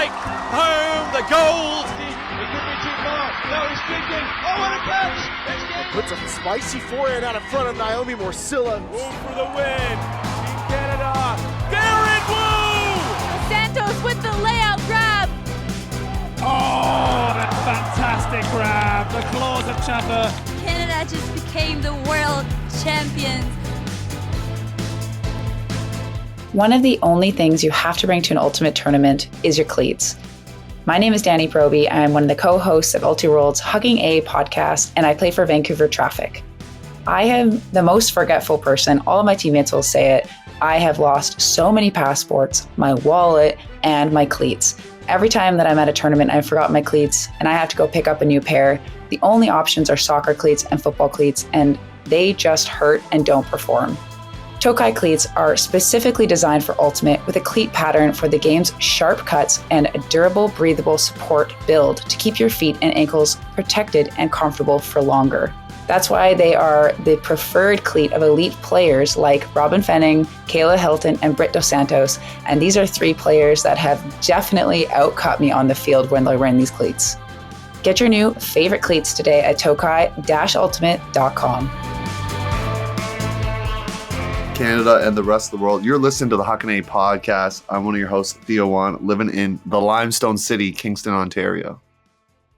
take home the gold. He could be too far. No, he's kicking. Oh, what a catch! Puts a spicy forehand out in front of Naomi Morsilla. Wu for the win. Team Canada. Garrett Wu! Santos with the layout grab. Oh, that fantastic grab. The claws of Chaffer. Canada just became the world champions. One of the only things you have to bring to an ultimate tournament is your cleats. My name is Danie Proby. I'm one of the co-hosts of Ultiworld's Huckin A podcast, and I play for Vancouver Traffic. I am the most forgetful person. All of my teammates will say it. I have lost so many passports, my wallet, and my cleats. Every time that I'm at a tournament, I forgot my cleats, and I have to go pick up a new pair. The only options are soccer cleats and football cleats, and they just hurt and don't perform. Tokai cleats are specifically designed for Ultimate with a cleat pattern for the game's sharp cuts and a durable, breathable support build to keep your feet and ankles protected and comfortable for longer. That's why they are the preferred cleat of elite players like Robin Fenning, Kayla Hilton, and Britt Dos Santos. And these are three players that have definitely outcut me on the field when they're wearing these cleats. Get your new favorite cleats today at tokai-ultimate.com. Canada and the rest of the world. You're listening to the Huckin A podcast. I'm one of your hosts, Theo, living in the Limestone City, Kingston, Ontario.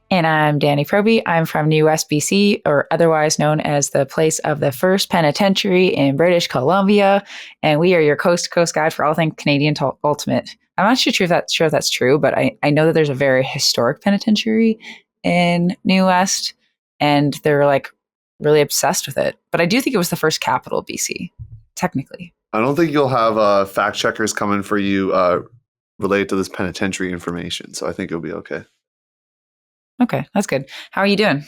And I'm Danie Proby. I'm from New West, BC, or otherwise known as the place of the first penitentiary in British Columbia. And we are your coast-to-coast guide for all things Canadian Ultimate. I'm not sure if that's true, but I know that there's a very historic penitentiary in New West, and they're like really obsessed with it. But I do think it was the first capital of BC. Technically. I don't think you'll have fact checkers coming for you related to this penitentiary information, so I think you'll be okay. Okay, that's good. How are you doing?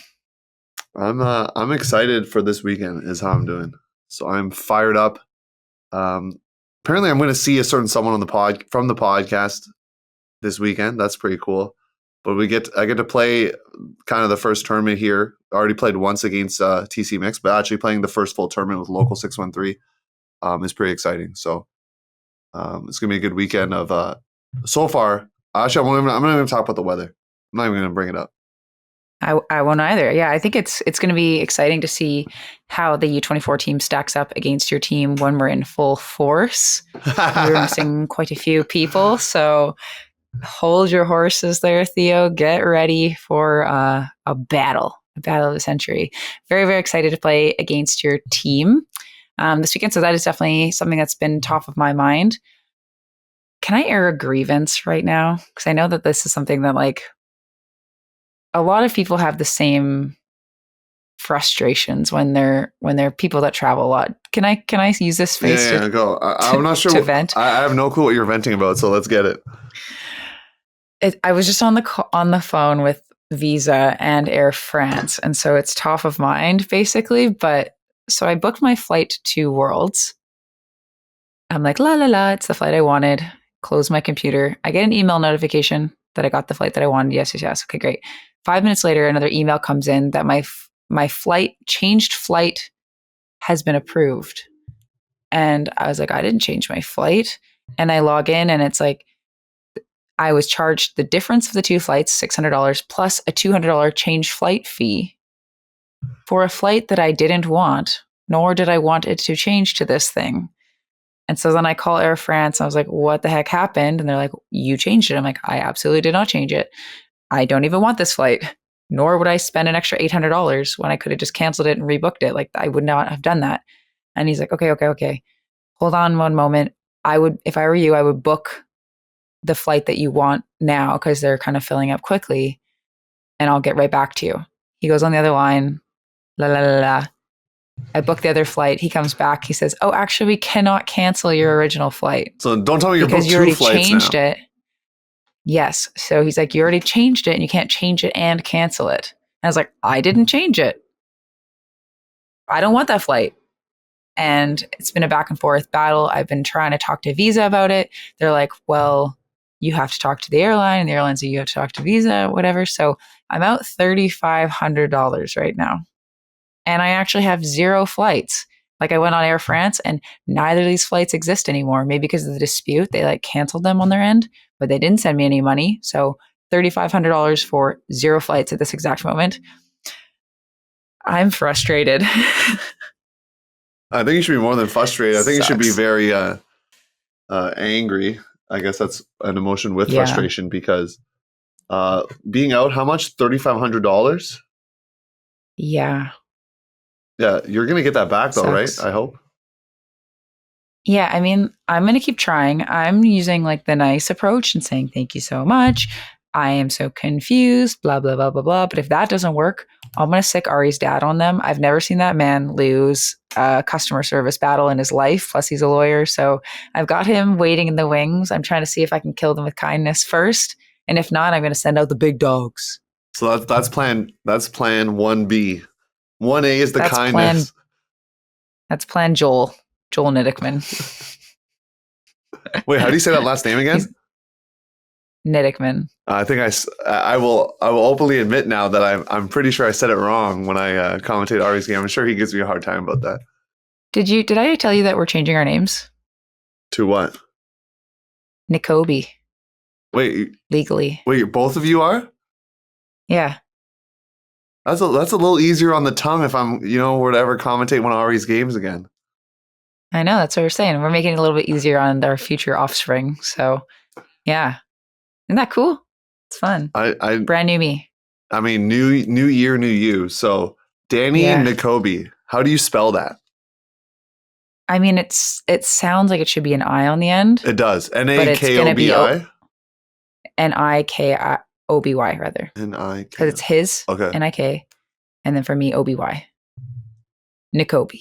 I'm excited for this weekend is how I'm doing. So I'm fired up. Apparently I'm going to see a certain someone on from the podcast this weekend. That's pretty cool. But I get to play kind of the first tournament here. I already played once against TC Mix, but actually playing the first full tournament with Local 613. Is pretty exciting. So it's gonna be a good weekend of so far. Actually, I'm not even gonna talk about the weather. I'm not even gonna bring it up. I won't either. Yeah, I think it's gonna be exciting to see how the U24 team stacks up against your team when we're in full force. We're missing quite a few people, so hold your horses there, Theo. Get ready for a battle of the century. Very, very excited to play against your team this weekend. So that is definitely something that's been top of my mind. Can I air a grievance right now? Because I know that this is something that like a lot of people have the same frustrations when they're people that travel a lot. Can I use this space? Yeah, go. I'm not sure. To vent. I have no clue what you're venting about, so let's get it. I was just on the phone with Visa and Air France, and so it's top of mind basically. But so I booked my flight to Worlds. I'm like, la la la, it's the flight I wanted. Close my computer. I get an email notification that I got the flight that I wanted. Yes. Okay, great. 5 minutes later, another email comes in that my changed flight has been approved. And I was like, I didn't change my flight. And I log in and it's like, I was charged the difference of the two flights, $600 plus a $200 change flight fee for a flight that I didn't want, nor did I want it to change to this thing. And so then I call Air France. I was like, what the heck happened? And they're like, you changed it. I'm like, I absolutely did not change it. I don't even want this flight, nor would I spend an extra $800 when I could have just canceled it and rebooked it. Like I would not have done that. And he's like, okay. Hold on one moment. If I were you, I would book the flight that you want now because they're kind of filling up quickly and I'll get right back to you. He goes on the other line. La la la la. I booked the other flight. He comes back. He says, oh, actually, we cannot cancel your original flight. So don't tell me you're booked because you already two flights changed now. it. Yes. So he's like, you already changed it and you can't change it and cancel it. And I was like, I didn't change it. I don't want that flight. And it's been a back and forth battle. I've been trying to talk to Visa about it. They're like, well, you have to talk to the airline. And the airline says you have to talk to Visa, whatever. So I'm out $3,500 right now. And I actually have 0 flights. Like I went on Air France and neither of these flights exist anymore. Maybe because of the dispute, they like canceled them on their end, but they didn't send me any money. So $3,500 for 0 flights at this exact moment. I'm frustrated. I think you should be more than frustrated. I think you should be very angry. I guess that's an emotion with frustration because being out, how much? $3,500? Yeah. Yeah, you're going to get that back though, Sucks. right? I hope. Yeah, I mean, I'm going to keep trying. I'm using like the nice approach and saying, thank you so much. I am so confused, blah, blah, blah, blah, blah. But if that doesn't work, I'm going to sick Ari's dad on them. I've never seen that man lose a customer service battle in his life. Plus, he's a lawyer. So I've got him waiting in the wings. I'm trying to see if I can kill them with kindness first. And if not, I'm going to send out the big dogs. So that's plan 1B. 1A is the kindness. That's plan Joel Niddickman. Wait, how do you say that last name again? Niddickman. I think I will openly admit now that I'm pretty sure I said it wrong when I commentate Ari's game. I'm sure he gives me a hard time about that. Did I tell you that we're changing our names? To what? Nikobe. Wait, legally. Wait, both of you are? Yeah. That's a little easier on the tongue if I'm, were to ever commentate one of Ari's games again. I know, that's what we're saying. We're making it a little bit easier on our future offspring. So, yeah. Isn't that cool? It's fun. I brand new me. I mean, new year, new you. So, Danie and Nikobe. How do you spell that? I mean, it sounds like it should be an I on the end. It does. N-A-K-O-B-I? N-I-K-O-B-Y, rather. N-I-K. Because it's his, okay. N-I-K, and then for me, O-B-Y. Nikobe.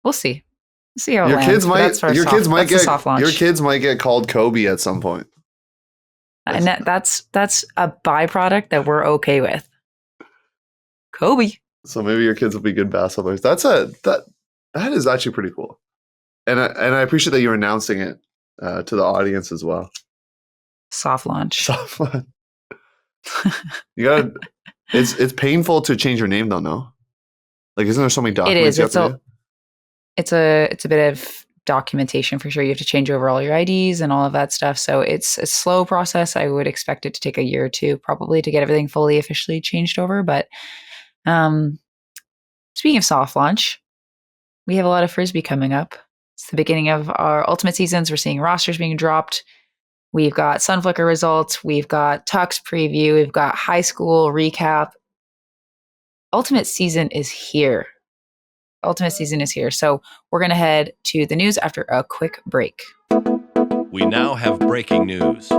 We'll see. We'll see how it lands. Your kids might get called Kobe at some point. And that's a byproduct that we're okay with. Kobe. So maybe your kids will be good basketball players. That is actually pretty cool. And I appreciate that you're announcing it to the audience as well. Soft launch. You gotta. It's painful to change your name though, no? Like, isn't there so many documents? It's a bit of documentation for sure. You have to change over all your IDs and all of that stuff. So it's a slow process. I would expect it to take a year or two probably to get everything fully officially changed over. But speaking of soft launch, we have a lot of Frisbee coming up. It's the beginning of our ultimate seasons. We're seeing rosters being dropped. We've got Sunflicker results. We've got TUX Preview. We've got high school recap. Ultimate season is here. So we're going to head to the news after a quick break. We now have breaking news.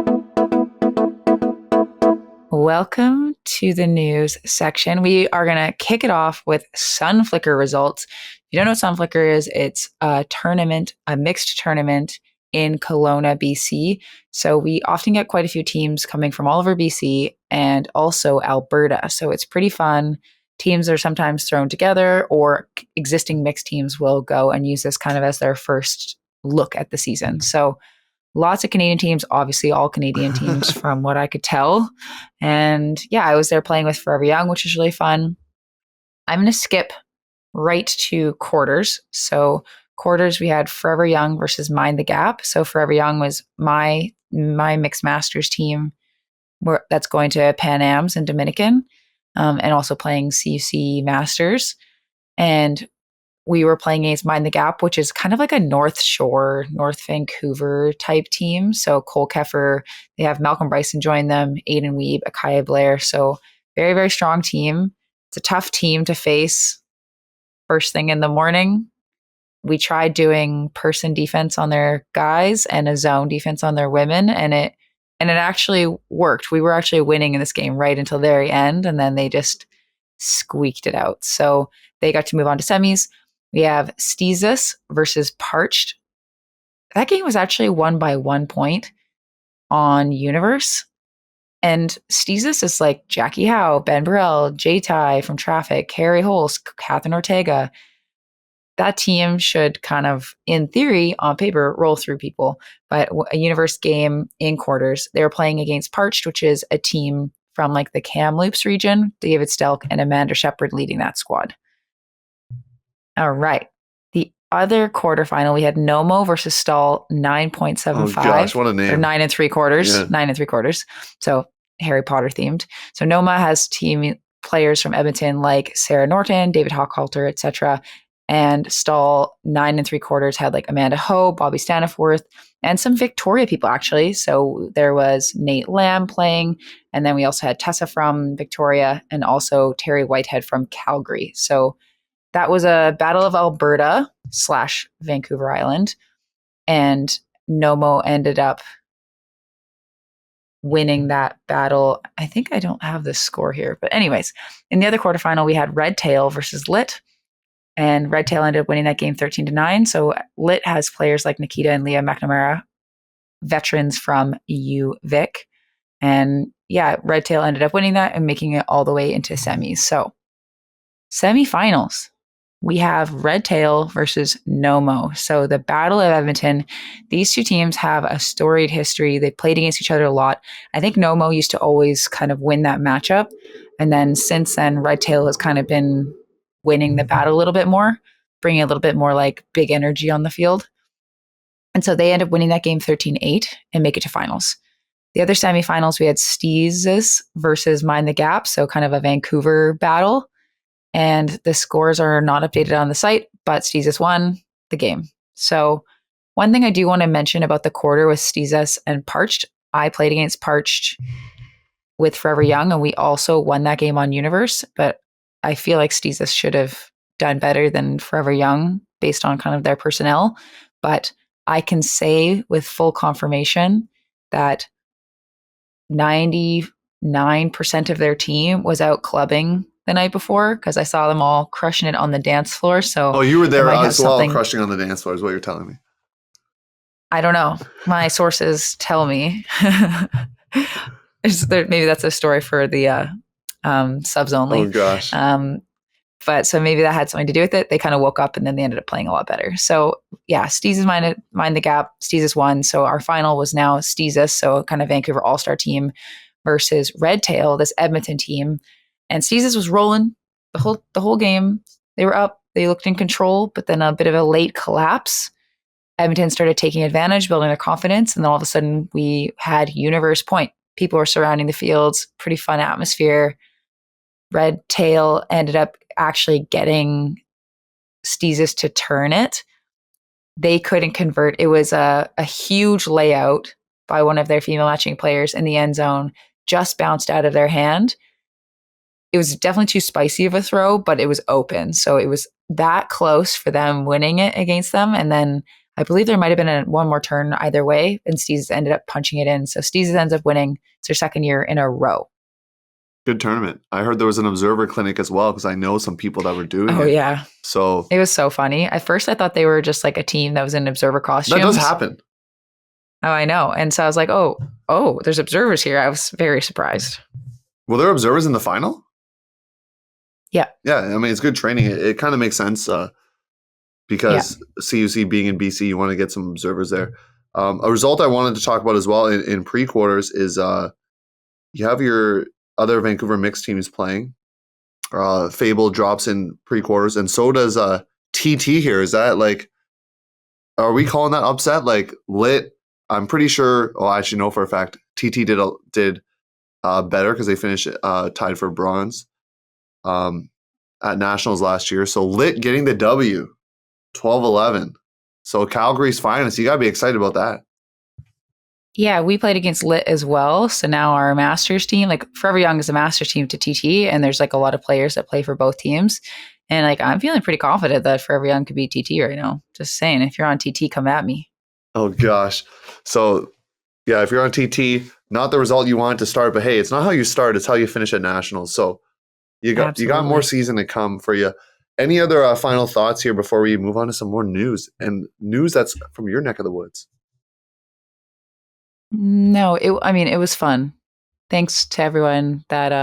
Welcome to the news section. We are going to kick it off with Sunflicker results. If you don't know what Sunflicker is, it's a tournament, a mixed tournament in Kelowna, BC. So we often get quite a few teams coming from all over BC and also Alberta. So it's pretty fun. Teams are sometimes thrown together, or existing mixed teams will go and use this kind of as their first look at the season. So lots of Canadian teams, obviously all Canadian teams from what I could tell. And yeah, I was there playing with Forever Young, which was really fun. I'm going to skip right to quarters. So quarters, we had Forever Young versus Mind the Gap. So Forever Young was my mixed masters team that's going to Pan Am's in Dominican. And also playing CUC Masters. And we were playing against Mind the Gap, which is kind of like a North Shore, North Vancouver type team. So Cole Keffer, they have Malcolm Bryson join them, Aiden Weeb, Akaya Blair. So very, very strong team. It's a tough team to face first thing in the morning. We tried doing person defense on their guys and a zone defense on their women, and it actually worked. We were actually winning in this game right until the very end, and then they just squeaked it out. So they got to move on to semis. We have Steezus versus Parched. That game was actually won by 1 point on Universe. And Steezus is like Jackie Howe, Ben Burrell, Jay Ty from Traffic, Harry Holst, Catherine Ortega. That team should kind of, in theory, on paper, roll through people. But a Universe game in quarters, they were playing against Parched, which is a team from like the Kamloops region, David Stelk and Amanda Shepard leading that squad. All right. other quarterfinal, we had Nomo versus Stahl 9.75. Oh gosh, what a name. Or 9 3/4. Yeah. 9 3/4. So Harry Potter themed. So Noma has team players from Edmonton like Sarah Norton, David Hochhalter, etc. And Stahl 9 3/4 had like Amanda Ho, Bobby Staniforth, and some Victoria people actually. So there was Nate Lamb playing, and then we also had Tessa from Victoria and also Terry Whitehead from Calgary. So that was a Battle of Alberta / Vancouver Island, and Nomo ended up winning that battle. I think I don't have the score here, but anyways, in the other quarterfinal, we had Red Tail versus Lit, and Red Tail ended up winning that game 13-9. So Lit has players like Nikita and Leah McNamara, veterans from EU Vic, and yeah, Red Tail ended up winning that and making it all the way into semis. So semifinals, we have Red Tail versus Nomo. So the Battle of Edmonton, these two teams have a storied history. They played against each other a lot. I think Nomo used to always kind of win that matchup. And then since then, Red Tail has kind of been winning the battle a little bit more, bringing a little bit more like big energy on the field. And so they end up winning that game 13-8 and make it to finals. The other semifinals, we had Steezes versus Mind the Gap. So kind of a Vancouver battle. And the scores are not updated on the site, but Steezes won the game. So one thing I do want to mention about the quarter with Steezes and Parched, I played against Parched with Forever Young, and we also won that game on Universe, but I feel like Steezes should have done better than Forever Young based on kind of their personnel. But I can say with full confirmation that 99% of their team was out clubbing the night before, because I saw them all crushing it on the dance floor. So you were there as well, crushing on the dance floor is what you're telling me. I don't know. My sources tell me. Maybe that's a story for the subs only. Oh gosh. But so maybe that had something to do with it. They kind of woke up and then they ended up playing a lot better. So yeah, Steezes mind the gap. Steezes won. So our final was now Steezes, so kind of Vancouver All-Star team versus Red Tail, this Edmonton team. And Steezes was rolling the whole game. They were up. They looked in control, but then a bit of a late collapse. Edmonton started taking advantage, building their confidence, and then all of a sudden we had Universe Point. People were surrounding the fields. Pretty fun atmosphere. Red Tail ended up actually getting Steezes to turn it. They couldn't convert. It was a huge layout by one of their female matching players in the end zone, just bounced out of their hand. It was definitely too spicy of a throw, but it was open. So it was that close for them winning it against them. And then I believe there might have been one more turn either way, and Steezes ended up punching it in. So Steezes ends up winning. It's their second year in a row. Good tournament. I heard there was an observer clinic as well, because I know some people that were doing it. Oh, yeah. So it was so funny. At first, I thought they were just like a team that was in observer costumes. That does happen. Oh, I know. And so I was like, oh, there's observers here. I was very surprised. Were there observers in the final? Yeah. Yeah. I mean, it's good training. It kind of makes sense because CUC being in BC, you want to get some observers there. A result I wanted to talk about as well in pre-quarters is you have your other Vancouver mixed teams playing. Fable drops in pre-quarters, and so does TT here. Is that like, are we calling that upset? Like Lit, I'm pretty sure, well, I actually know for a fact, TT did better because they finished tied for bronze at Nationals last year. So Lit getting the W, 12-11. So Calgary's finest. You got to be excited about that. Yeah, we played against Lit as well. So now our Masters team, like Forever Young is a Masters team to TT, and there's like a lot of players that play for both teams. And like I'm feeling pretty confident that Forever Young could beat TT right now. Just saying, if you're on TT, come at me. Oh gosh. So yeah, if you're on TT, not the result you want to start, but hey, it's not how you start, it's how you finish at Nationals. So you got more season to come for you. Any other final thoughts here before we move on to some more news, and news that's from your neck of the woods? No, it was fun. Thanks to everyone that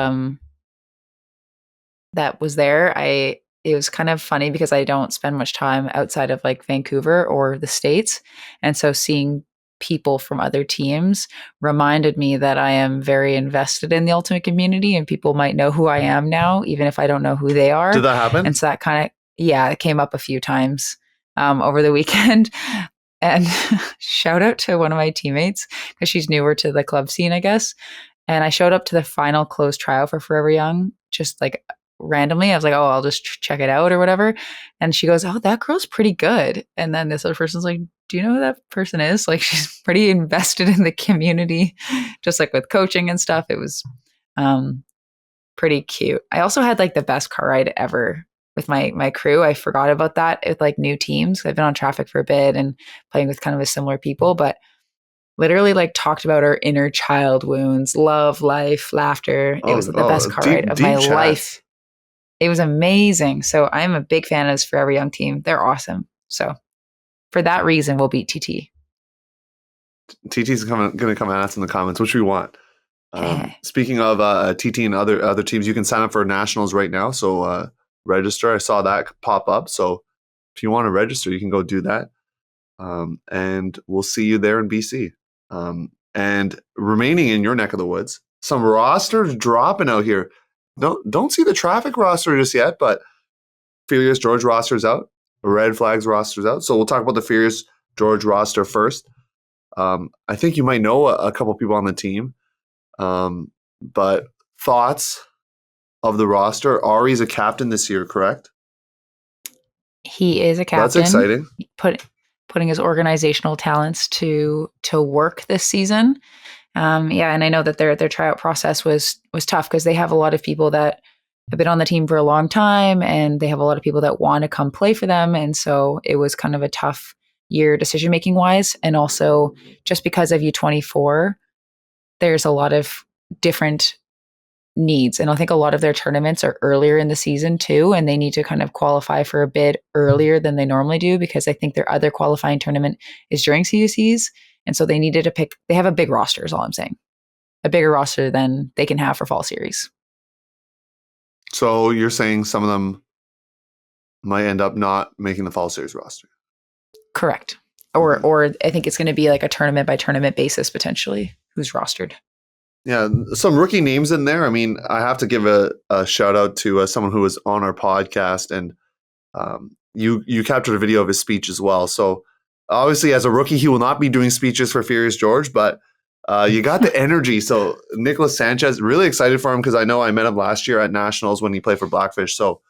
was there. It was kind of funny because I don't spend much time outside of like Vancouver or the States. And so seeing people from other teams reminded me that I am very invested in the Ultimate community, and people might know who I am now, even if I don't know who they are. Did that happen? And so that kind of, it came up a few times. over the weekend. And shout out to one of my teammates because she's newer to the club scene, I guess. And I showed up to the final closed trial for Forever Young, just like randomly. I was like, oh, I'll just check it out or whatever. And she goes, oh, that girl's pretty good. And then this other person's like, do you know who that person is? Like, she's pretty invested in the community, just like with coaching and stuff. It was pretty cute. I also had like the best car ride ever with my crew. I forgot about that with like new teams. I've been on traffic for a bit and playing with kind of a similar people, but literally like talked about our inner child wounds, love, life, laughter. It was the best car ride of my life. It was amazing. So I'm a big fan of this Forever Young team. They're awesome. So for that reason, we'll beat TT. TT's going to come at us in the comments, which we want. Speaking of TT and other teams, you can sign up for nationals right now. So register. I saw that pop up. So if you want to register, you can go do that. And we'll see you there in BC. And remaining in your neck of the woods, some rosters dropping out here. Don't see the traffic roster just yet, but Furious George roster's out. Red Flags roster's out. So we'll talk about the Furious George roster first. I think you might know a couple people on the team. But thoughts of the roster? Ari's a captain this year, correct? He is a captain. That's exciting. Putting his organizational talents to work this season. And I know that their tryout process was tough because they have a lot of people that have been on the team for a long time, and they have a lot of people that want to come play for them. And so it was kind of a tough year decision making wise, and also just because of U24, there's a lot of different needs. And I think a lot of their tournaments are earlier in the season too, and they need to kind of qualify for a bid earlier than they normally do, because I think their other qualifying tournament is during CUCs. And so they needed to pick, they have a big roster is all I'm saying. A bigger roster than they can have for fall series. So you're saying some of them might end up not making the fall series roster? Correct. Or I think it's going to be like a tournament by tournament basis potentially who's rostered. Yeah, some rookie names in there. I mean, I have to give a shout out to someone who was on our podcast, and you captured a video of his speech as well. So obviously, as a rookie, he will not be doing speeches for Furious George, but you got the energy. So Nicholas Sanchez, really excited for him because I know I met him last year at Nationals when he played for Blackfish. So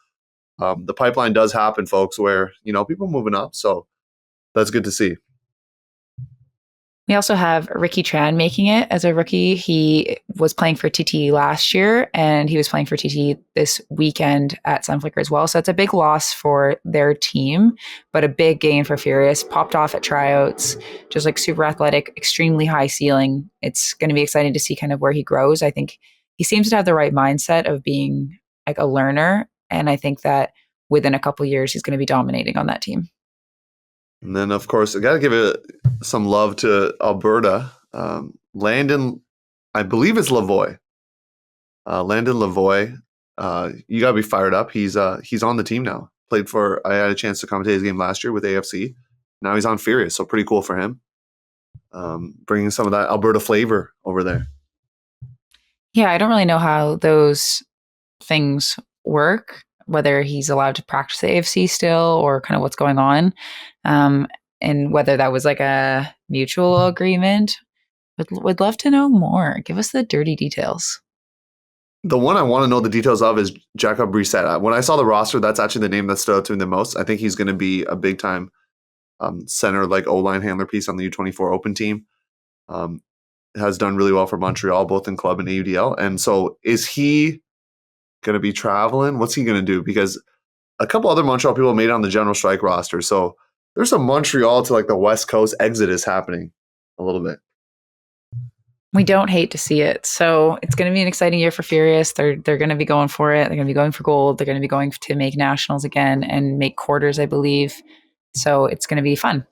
the pipeline does happen, folks, where people moving up. So that's good to see. We also have Ricky Tran making it as a rookie. He was playing for TT last year, and he was playing for TT this weekend at Sunflicker as well. So it's a big loss for their team, but a big gain for Furious. Popped off at tryouts, just like super athletic, extremely high ceiling. It's going to be exciting to see kind of where he grows. I think he seems to have the right mindset of being like a learner. And I think that within a couple of years, he's going to be dominating on that team. And then, of course, I got to give some love to Alberta. Landon, I believe it's Lavoie. Landon Lavoie, you got to be fired up. He's on the team now. I had a chance to commentate his game last year with AFC. Now he's on Furious, so pretty cool for him. Bringing some of that Alberta flavor over there. Yeah, I don't really know how those things work, whether he's allowed to practice the AFC still or kind of what's going on. And whether that was like a mutual agreement. Would love to know more. Give us the dirty details. The one I want to know the details of is Jacob Brissett. When I saw the roster, that's actually the name that stood out to me the most. I think he's going to be a big time center, like O-line handler piece on the U24 Open team. Has done really well for Montreal, both in club and AUDL. And so is he going to be traveling? What's he going to do? Because a couple other Montreal people made it on the general strike roster. So there's a Montreal to like the West Coast exodus happening a little bit. We don't hate to see it. So it's going to be an exciting year for Furious. They're going to be going for it. They're going to be going for gold. They're going to be going to make nationals again and make quarters, I believe. So it's going to be fun.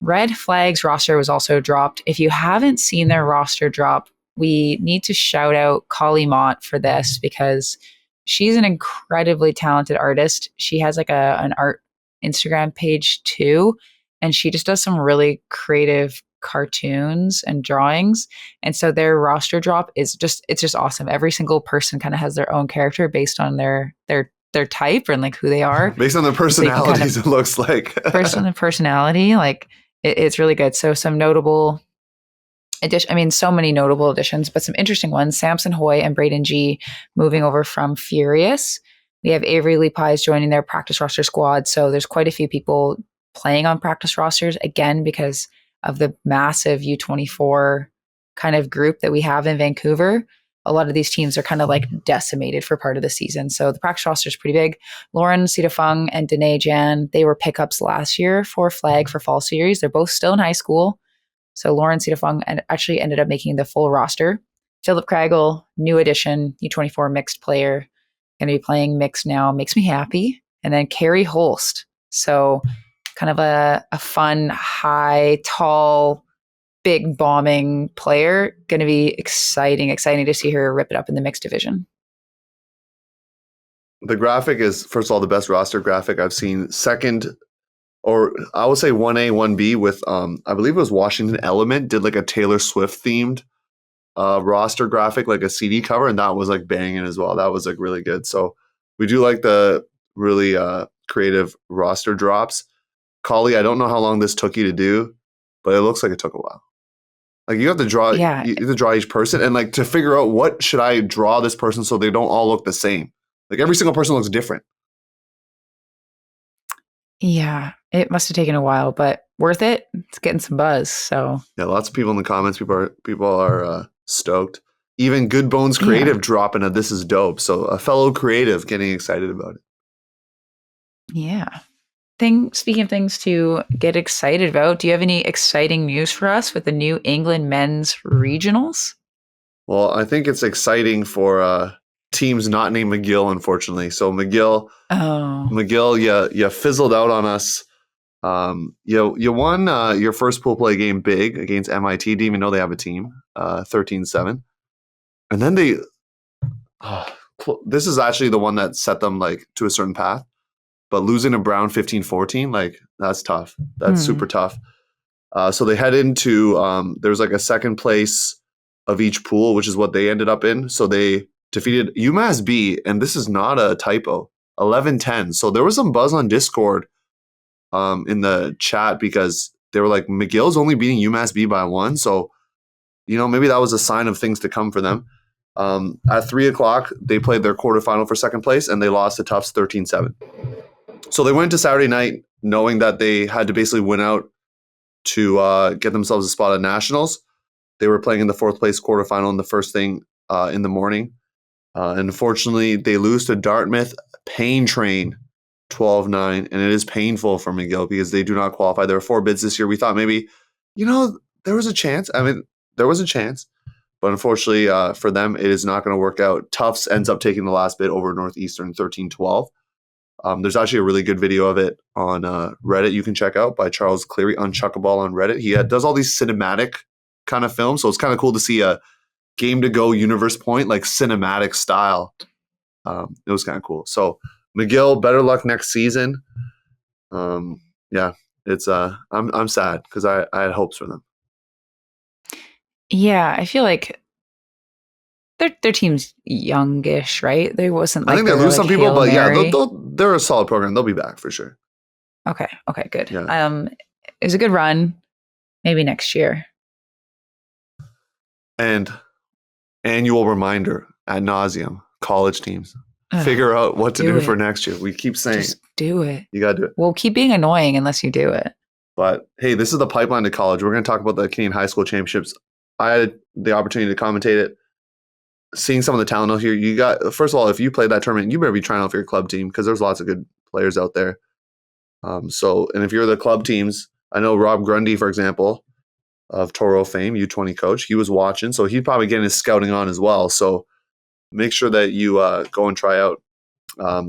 Red Flags roster was also dropped. If you haven't seen their roster drop, we need to shout out Kali Mott for this because she's an incredibly talented artist. She has like an art Instagram page too, and she just does some really creative cartoons and drawings. And so their roster drop is just awesome. Every single person kind of has their own character based on their their type and like who they are. Based on their personalities, it looks like. Based on the personality, like it's really good. So some notable so many notable additions, but some interesting ones. Samson Hoy and Braden G moving over from Furious. We have Avery Lee Pies joining their practice roster squad. So there's quite a few people playing on practice rosters, again, because of the massive U24 kind of group that we have in Vancouver. A lot of these teams are kind of like decimated for part of the season. So the practice roster is pretty big. Lauren Sitafung and Danae Jan, they were pickups last year for Flag for fall series. They're both still in high school. So Lauren Sitafung actually ended up making the full roster. Philip Craggle, new addition, U24 mixed player, going to be playing mixed now, makes me happy. And then Carrie Holst. So kind of a fun, high, tall, big bombing player. Going to be exciting to see her rip it up in the mixed division. The graphic is, first of all, the best roster graphic I've seen. Second, or I would say 1A, 1B with, I believe it was Washington Element, did like a Taylor Swift themed roster graphic, like a CD cover, and that was like banging as well. That was like really good. So we do like the really creative roster drops. Collie, I don't know how long this took you to do, but it looks like it took a while. Like you have to draw, you have to draw each person, and like to figure out what should I draw this person so they don't all look the same. Like every single person looks different. Yeah, it must have taken a while, but worth it. It's getting some buzz. So yeah, lots of people in the comments. People are stoked. Even Good Bones Creative dropping a "This is dope." So a fellow creative getting excited about it. Yeah. Speaking of things to get excited about, do you have any exciting news for us with the New England men's regionals? Well, I think it's exciting for teams not named McGill, unfortunately. So McGill, you fizzled out on us. You won your first pool play game big against MIT. Didn't even know they have a team, 13-7. And then this is actually the one that set them like to a certain path. But losing to Brown 15-14, like that's tough. That's super tough. So they head into there's like a second place of each pool, which is what they ended up in. So they defeated UMass B, and this is not a typo, 11-10. So there was some buzz on Discord in the chat because they were like, McGill's only beating UMass B by 1. So, maybe that was a sign of things to come for them. At 3 o'clock, they played their quarterfinal for second place, and they lost to Tufts 13-7. So they went to Saturday night knowing that they had to basically win out to get themselves a spot at Nationals. They were playing in the fourth place quarterfinal in the first thing in the morning. And unfortunately, they lose to Dartmouth Pain Train 12-9. And it is painful for McGill because they do not qualify. There were 4 bids this year. We thought maybe, there was a chance. I mean, there was a chance. But unfortunately for them, it is not going to work out. Tufts ends up taking the last bid over Northeastern 13-12. There's actually a really good video of it on Reddit you can check out by Charles Cleary, Unchuckable on Reddit. He does all these cinematic kind of films, so it's kind of cool to see a game-to-go universe point, like cinematic style. It was kind of cool. So McGill, better luck next season. It's I'm sad because I had hopes for them. Yeah, I feel like their team's youngish, right? There wasn't like I think they lose some people, but Mary. they're a solid program. They'll be back for sure. Okay, good. Yeah. It was a good run. Maybe next year. And annual reminder ad nauseum, college teams. Figure out what to do for next year. We keep saying, just do it. You got to do it. Well, keep being annoying unless you do it. But hey, this is the pipeline to college. We're going to talk about the Canadian High School Championships. I had the opportunity to commentate it. Seeing some of the talent out here, first of all, if you play that tournament, you better be trying out for your club team because there's lots of good players out there. And if you're the club teams, I know Rob Grundy, for example, of Toro fame, U20 coach, he was watching, so he'd probably get his scouting on as well. So make sure that you go and try out.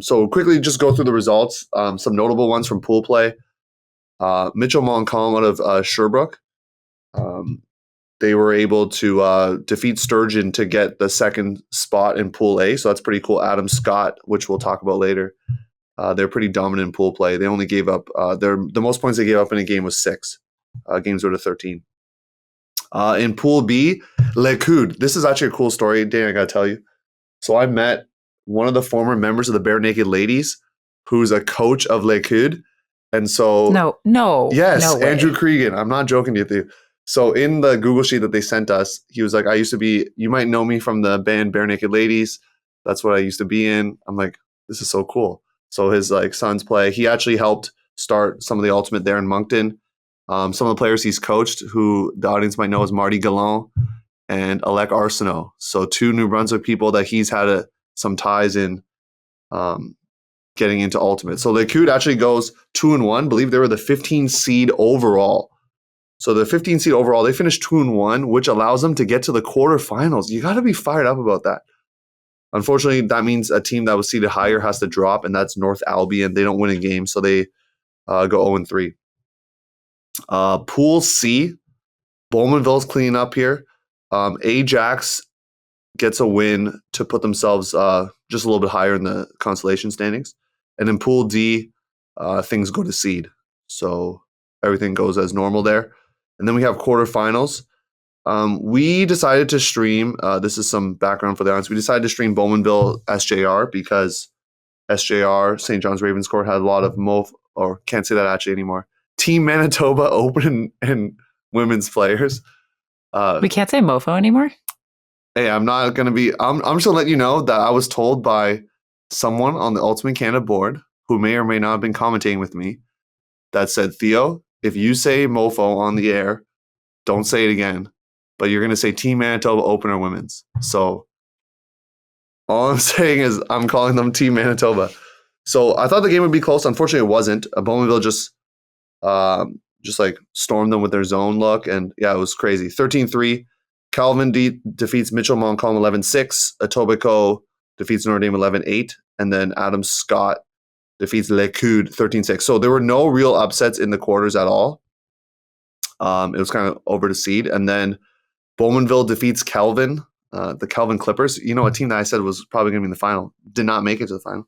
So quickly just go through the results. Some notable ones from pool play. Mitchell Montcalm out of Sherbrooke. They were able to defeat Sturgeon to get the second spot in Pool A. So that's pretty cool. Adam Scott, which we'll talk about later. They're pretty dominant in pool play. They only gave up the most points they gave up in a game was 6. Games were to 13. In Pool B, Le Coude. This is actually a cool story, Dan, I got to tell you. So I met one of the former members of the Bare Naked Ladies, who's a coach of Likud. And so, no, yes, no way. Andrew Cregan. I'm not joking to you. So in the Google sheet that they sent us, he was like, I used to be, you might know me from the band Bare Naked Ladies. That's what I used to be in. I'm like, this is so cool. So his like sons play. He actually helped start some of the Ultimate there in Moncton. Some of the players he's coached, who the audience might know, is Marty Gallant and Alec Arsenault. So 2 New Brunswick people that he's had some ties in getting into Ultimate. So Likud actually goes 2-1. I believe they were the 15 seed overall. So the 15 seed overall, they finished 2-1, which allows them to get to the quarterfinals. You got to be fired up about that. Unfortunately, that means a team that was seeded higher has to drop, and that's North Albion. They don't win a game, so they go 0-3. Pool C, Bowmanville's cleaning up here. Ajax gets a win to put themselves just a little bit higher in the consolation standings. And in Pool D, things go to seed. So everything goes as normal there. And then we have quarterfinals. We decided to stream, this is some background for the audience, we decided to stream Bowmanville SJR because SJR, St. John's Ravenscourt, had a lot of or can't say that actually anymore, Team Manitoba Open and women's players. We can't say mofo anymore? Hey, I'm not going to be, I'm just going to let you know that I was told by someone on the Ultimate Canada board who may or may not have been commentating with me that said, Theo, if you say mofo on the air, don't say it again, but you're going to say Team Manitoba Open or women's. So all I'm saying is I'm calling them Team Manitoba. So I thought the game would be close. Unfortunately, it wasn't. Bowmanville just like stormed them with their zone look. And yeah, it was crazy. 13-3. Calvin defeats Mitchell Montcalm 11-6. Etobicoke defeats Notre Dame 11-8. And then Adam Scott defeats Likud 13-6. So there were no real upsets in the quarters at all. It was kind of over to seed. And then Bowmanville defeats Kelvin, the Kelvin Clippers. You know, a team that I said was probably going to be in the final. Did not make it to the final.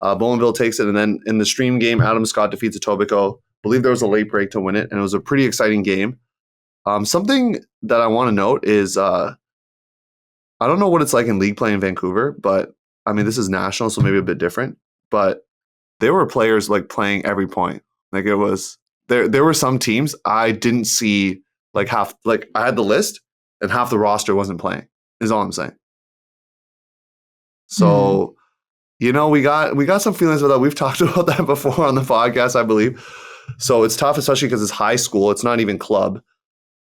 Bowmanville takes it. And then in the stream game, Adam Scott defeats Etobicoke. I believe there was a late break to win it. And it was a pretty exciting game. Something that I want to note is I don't know what it's like in league play in Vancouver, but I mean, this is national, so maybe a bit different. But there were players like playing every point. Like it was there were some teams I didn't see like half. Like I had the list and half the roster wasn't playing. Is all I'm saying. So you know, we got some feelings about that. We've talked about that before on the podcast, I believe. So it's tough, especially because it's high school. It's not even club.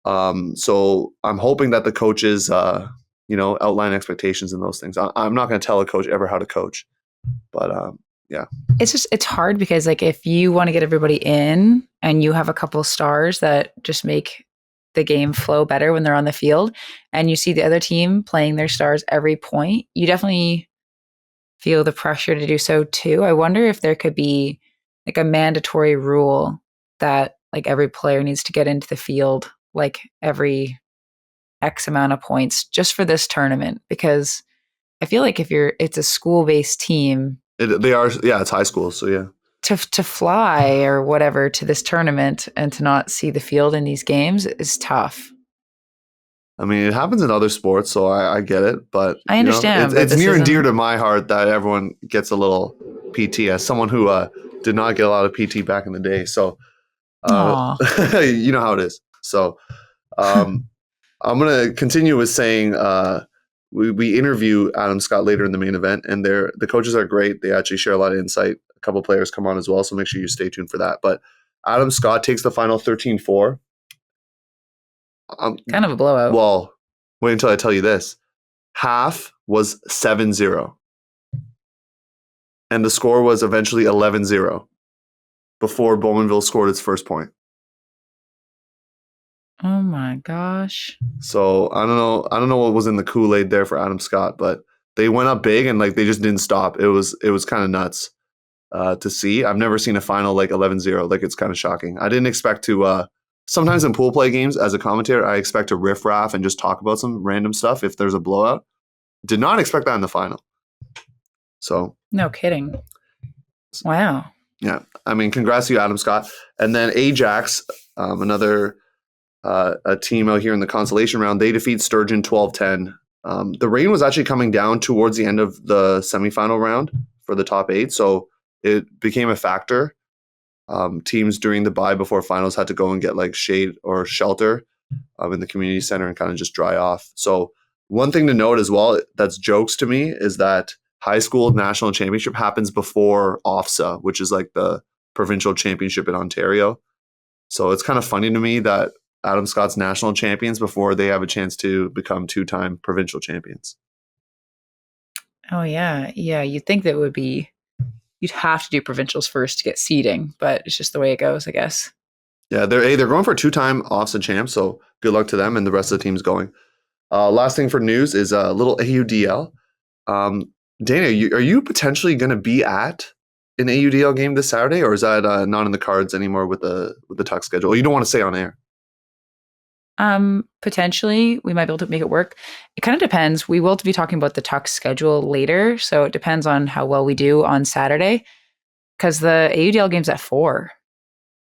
So I'm hoping that the coaches, outline expectations and those things. I'm not going to tell a coach ever how to coach, but yeah. It's hard because like if you want to get everybody in and you have a couple stars that just make the game flow better when they're on the field and you see the other team playing their stars every point, you definitely feel the pressure to do so too. I wonder if there could be like a mandatory rule that like every player needs to get into the field like every X amount of points just for this tournament, because I feel like it's a school-based team. It's high school, so yeah. To fly or whatever to this tournament and to not see the field in these games is tough. I mean, it happens in other sports, so I get it, but I understand. It's near and dear to my heart that everyone gets a little PT. As someone who did not get a lot of PT back in the day, so you know how it is. So I'm going to continue with saying we interview Adam Scott later in the main event, and the coaches are great. They actually share a lot of insight. A couple players come on as well, so make sure you stay tuned for that. But Adam Scott takes the final 13-4. Kind of a blowout. Well, wait until I tell you this. Half was 7-0. And the score was eventually 11-0 before Bowmanville scored its first point. Oh my gosh. So I don't know what was in the Kool-Aid there for Adam Scott, but they went up big and like they just didn't stop. It was kind of nuts to see. I've never seen a final like 11-0. Like it's kind of shocking. I didn't expect to sometimes in pool play games as a commentator, I expect to riff-raff and just talk about some random stuff if there's a blowout. Did not expect that in the final. So no kidding. Wow. Yeah. I mean, congrats to you, Adam Scott. And then Ajax, another a team out here in the consolation round, they defeat Sturgeon 12-10. The rain was actually coming down towards the end of the semifinal round for the top 8, so it became a factor. Teams during the bye before finals had to go and get like shade or shelter in the community center and kind of just dry off. So one thing to note as well that's jokes to me is that high school national championship happens before OFSA, which is like the provincial championship in Ontario. So it's kind of funny to me that Adam Scott's national champions before they have a chance to become 2-time provincial champions. Oh, yeah. Yeah, you'd think that would be, you'd have to do provincials first to get seeding, but it's just the way it goes, I guess. Yeah, they're going for 2-time OFSA champs, so good luck to them and the rest of the teams going. Last thing for news is a little AUDL. Danie, are you potentially going to be at an AUDL game this Saturday, or is that not in the cards anymore with the TUX schedule? You don't want to say on air. Potentially, we might be able to make it work. It kind of depends. We will be talking about the TUX schedule later, so it depends on how well we do on Saturday, because the AUDL game's at 4.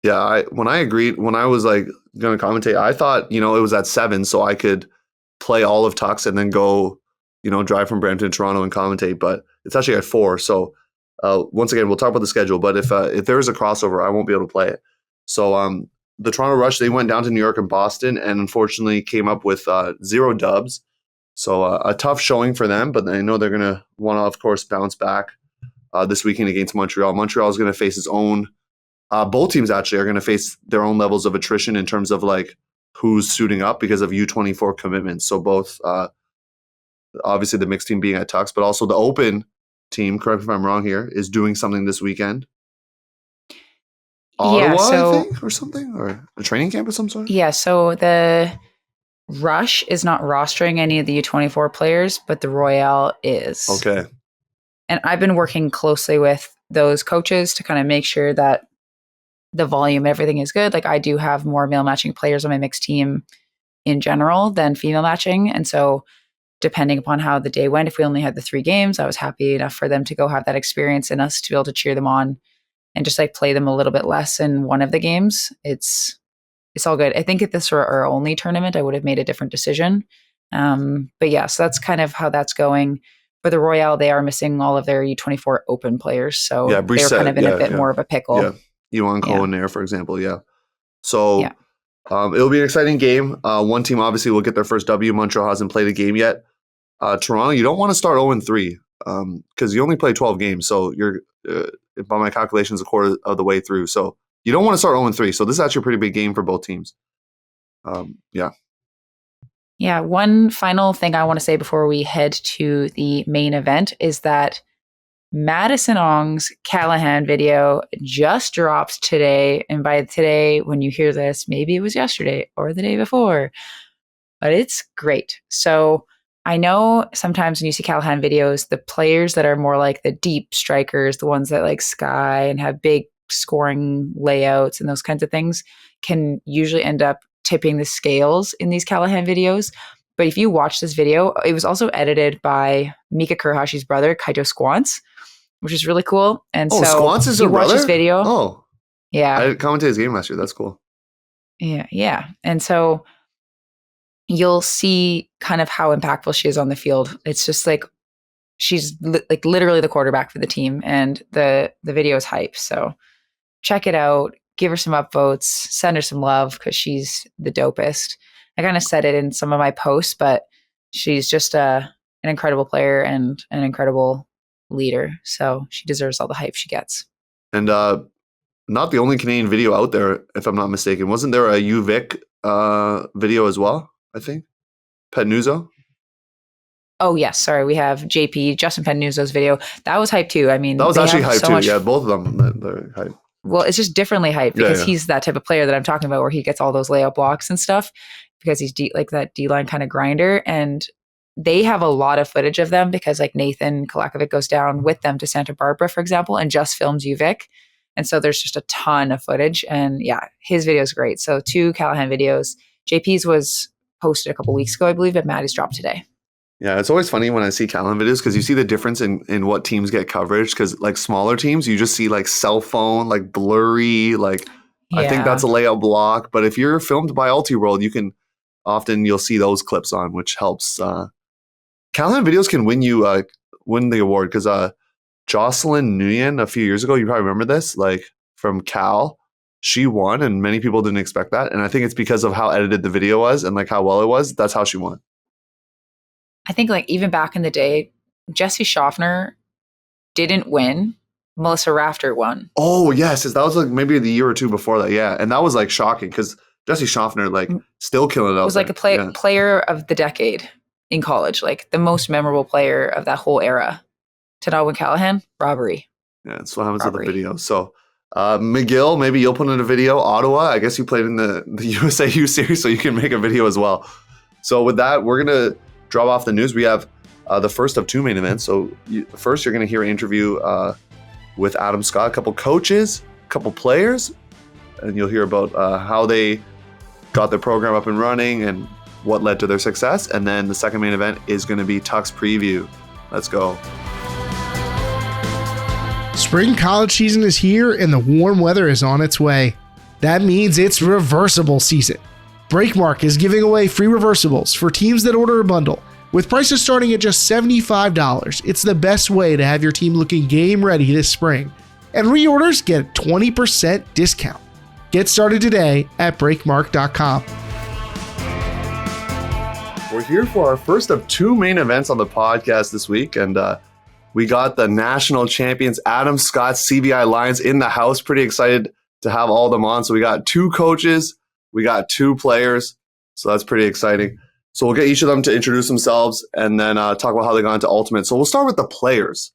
Yeah, when I was like going to commentate, I thought, it was at 7, so I could play all of TUX and then go, drive from Brampton to Toronto and commentate, but it's actually at 4. So once again, we'll talk about the schedule, but if there is a crossover, I won't be able to play it. So the Toronto Rush, they went down to New York and Boston and unfortunately came up with 0 dubs. So a tough showing for them, but I know they're going to want to, of course, bounce back this weekend against Montreal. Montreal is going to face its own, both teams actually are going to face their own levels of attrition in terms of like who's suiting up because of U24 commitments. So both, obviously the mixed team being at TUX, but also the open team, correct me if I'm wrong here, is doing something this weekend. Ottawa, I think, or something, or a training camp of some sort? Yeah, so the Rush is not rostering any of the U24 players, but the Royale is. Okay. And I've been working closely with those coaches to kind of make sure that the volume, everything is good. Like I do have more male matching players on my mixed team in general than female matching. And so depending upon how the day went, if we only had the 3 games, I was happy enough for them to go have that experience and us to be able to cheer them on and just like play them a little bit less in one of the games. It's all good. I think if this were our only tournament, I would have made a different decision. But yeah, so that's kind of how that's going. For the Royale, they are missing all of their U24 open players. So they're kind of in a bit more of a pickle. Yeah. Yuan Cohen there, for example. Yeah. So it'll be an exciting game. One team obviously will get their first W. Montreal hasn't played a game yet. Toronto, you don't want to start 0-3 because you only play 12 games. So you're, by my calculations, a quarter of the way through. So you don't want to start 0-3. So this is actually a pretty big game for both teams. Yeah. One final thing I want to say before we head to the main event is that Madison Ong's Callahan video just dropped today. And by today, when you hear this, maybe it was yesterday or the day before, but it's great. So I know sometimes when you see Callahan videos, the players that are more like the deep strikers, the ones that like sky and have big scoring layouts and those kinds of things can usually end up tipping the scales in these Callahan videos. But if you watch this video, it was also edited by Mika Kurahashi's brother, Kaito Squance, which is really cool. And so Squance is you her watch brother? this video. Oh. Yeah. I commented his game last year. That's cool. Yeah. And so you'll see kind of how impactful she is on the field. It's just like she's like literally the quarterback for the team, and the video is hype. So check it out. Give her some upvotes. Send her some love because she's the dopest. I kind of said it in some of my posts, but she's just an incredible player and an incredible leader. So she deserves all the hype she gets. And not the only Canadian video out there, if I'm not mistaken. Wasn't there a UVic video as well, I think? Petnuzzo? Oh, yes. Sorry. We have JP, Justin Petnuzzo's video. That was hype too. I mean, that was actually hype too. Yeah, both of them, they're hype. Well, it's just differently hype because he's that type of player that I'm talking about where he gets all those layout blocks and stuff because he's like that D-line kind of grinder. And they have a lot of footage of them because like Nathan Kalakovic goes down with them to Santa Barbara, for example, and just films UVic. And so there's just a ton of footage. And yeah, his video is great. So 2 Callahan videos. JP's was posted a couple weeks ago, I believe, but Maddie's dropped today. Yeah, it's always funny when I see Callahan videos because you see the difference in what teams get coverage. Because like smaller teams, you just see like cell phone, like blurry, like I think that's a layout block. But if you're filmed by Ultiworld, you'll see those clips on, which helps Callahan videos can win the award because Jocelyn Nguyen a few years ago, you probably remember this, like from Cal, she won, and many people didn't expect that. And I think it's because of how edited the video was and like how well it was. That's how she won. I think like even back in the day, Jesse Schaffner didn't win. Melissa Rafter won. Oh yes, that was like maybe the year or two before that. Yeah, and that was like shocking because Jesse Schaffner like still killing it out. Was like a player of the decade in college, like the most memorable player of that whole era. To not win Callahan, robbery. Yeah, that's what happens with the video. So McGill, maybe you'll put in a video. Ottawa, I guess you played in the USAU series, so you can make a video as well. So with that, we're gonna drop off the news. We have the first of two main events. So first, you're gonna hear an interview with Adam Scott, a couple coaches, a couple players, and you'll hear about how they got their program up and running and what led to their success. And then the second main event is going to be TUX Preview. Let's go. Spring college season is here and the warm weather is on its way. That means it's reversible season. Breakmark is giving away free reversibles for teams that order a bundle. With prices starting at just $75, it's the best way to have your team looking game ready this spring. And reorders get a 20% discount. Get started today at breakmark.com. We're here for our first of two main events on the podcast this week, and we got the national champions Adam Scott CBI Lions in the house. Pretty excited to have all of them on. So we got two coaches, we got two players, so that's pretty exciting. So we'll get each of them to introduce themselves and then talk about how they got into Ultimate. So we'll start with the players.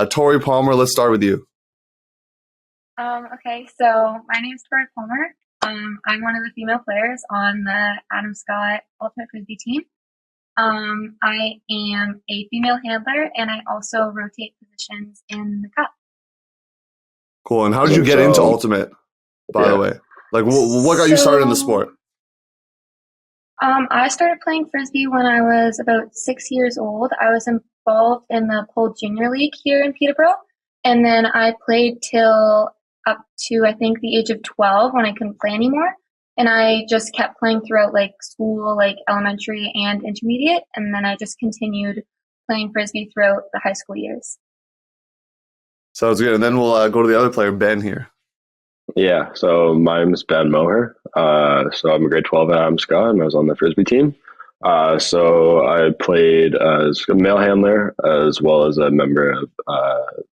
Tori Palmer, let's start with you. Okay, so my name is Tori Palmer. I'm one of the female players on the Adam Scott Ultimate Frisbee team. I am a female handler, and I also rotate positions in the cup. Cool. And how did you get into Ultimate, by the way? Like, what got you started in the sport? I started playing Frisbee when I was about 6 years old. I was involved in the Pole Junior League here in Peterborough, and then I played till up to, I think, the age of 12 when I couldn't play anymore. And I just kept playing throughout like school, like elementary and intermediate. And then I just continued playing Frisbee throughout the high school years. Sounds good. And then we'll go to the other player, Ben, here. Yeah, so my name is Ben Moher. So I'm a grade 12 at Adam Scott, and I was on the Frisbee team. So I played as a male handler as well as a member of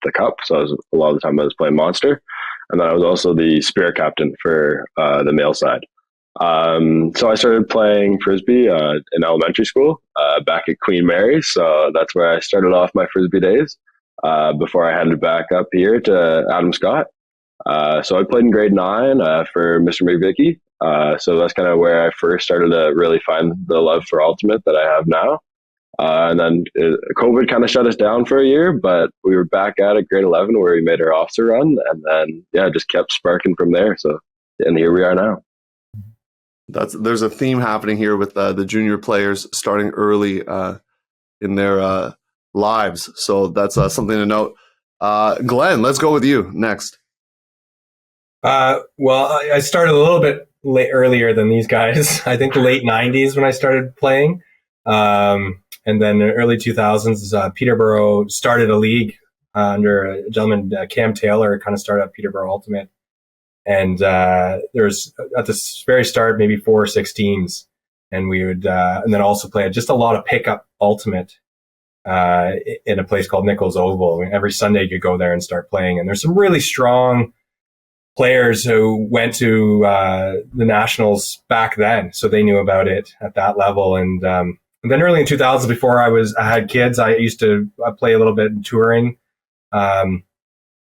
the Cup. So a lot of the time I was playing Monster. And then I was also the Spirit captain for the male side. So I started playing Frisbee in elementary school back at Queen Mary. So that's where I started off my Frisbee days before I headed back up here to Adam Scott. So I played in grade 9 for Mr. MacVichie. So that's kind of where I first started to really find the love for Ultimate that I have now. And then COVID kind of shut us down for a year, but we were back at it grade 11 where we made our officer run. And then, yeah, just kept sparking from there. So, and here we are now. There's a theme happening here with the junior players starting early in their lives. So that's something to note. Glenn, let's go with you next. Well, I started a little bit earlier than these guys. I think the late 90s when I started playing. And then in the early 2000s, Peterborough started a league under a gentleman, Cam Taylor, kind of started up Peterborough Ultimate. And there's at the very start, maybe 4 or 6 teams. And we would, and then also play just a lot of pickup Ultimate in a place called Nichols Oval. I mean, every Sunday you could go there and start playing. And there's some really strong players who went to the Nationals back then. So they knew about it at that level. And then early in 2000s, before I had kids, I used to play a little bit in touring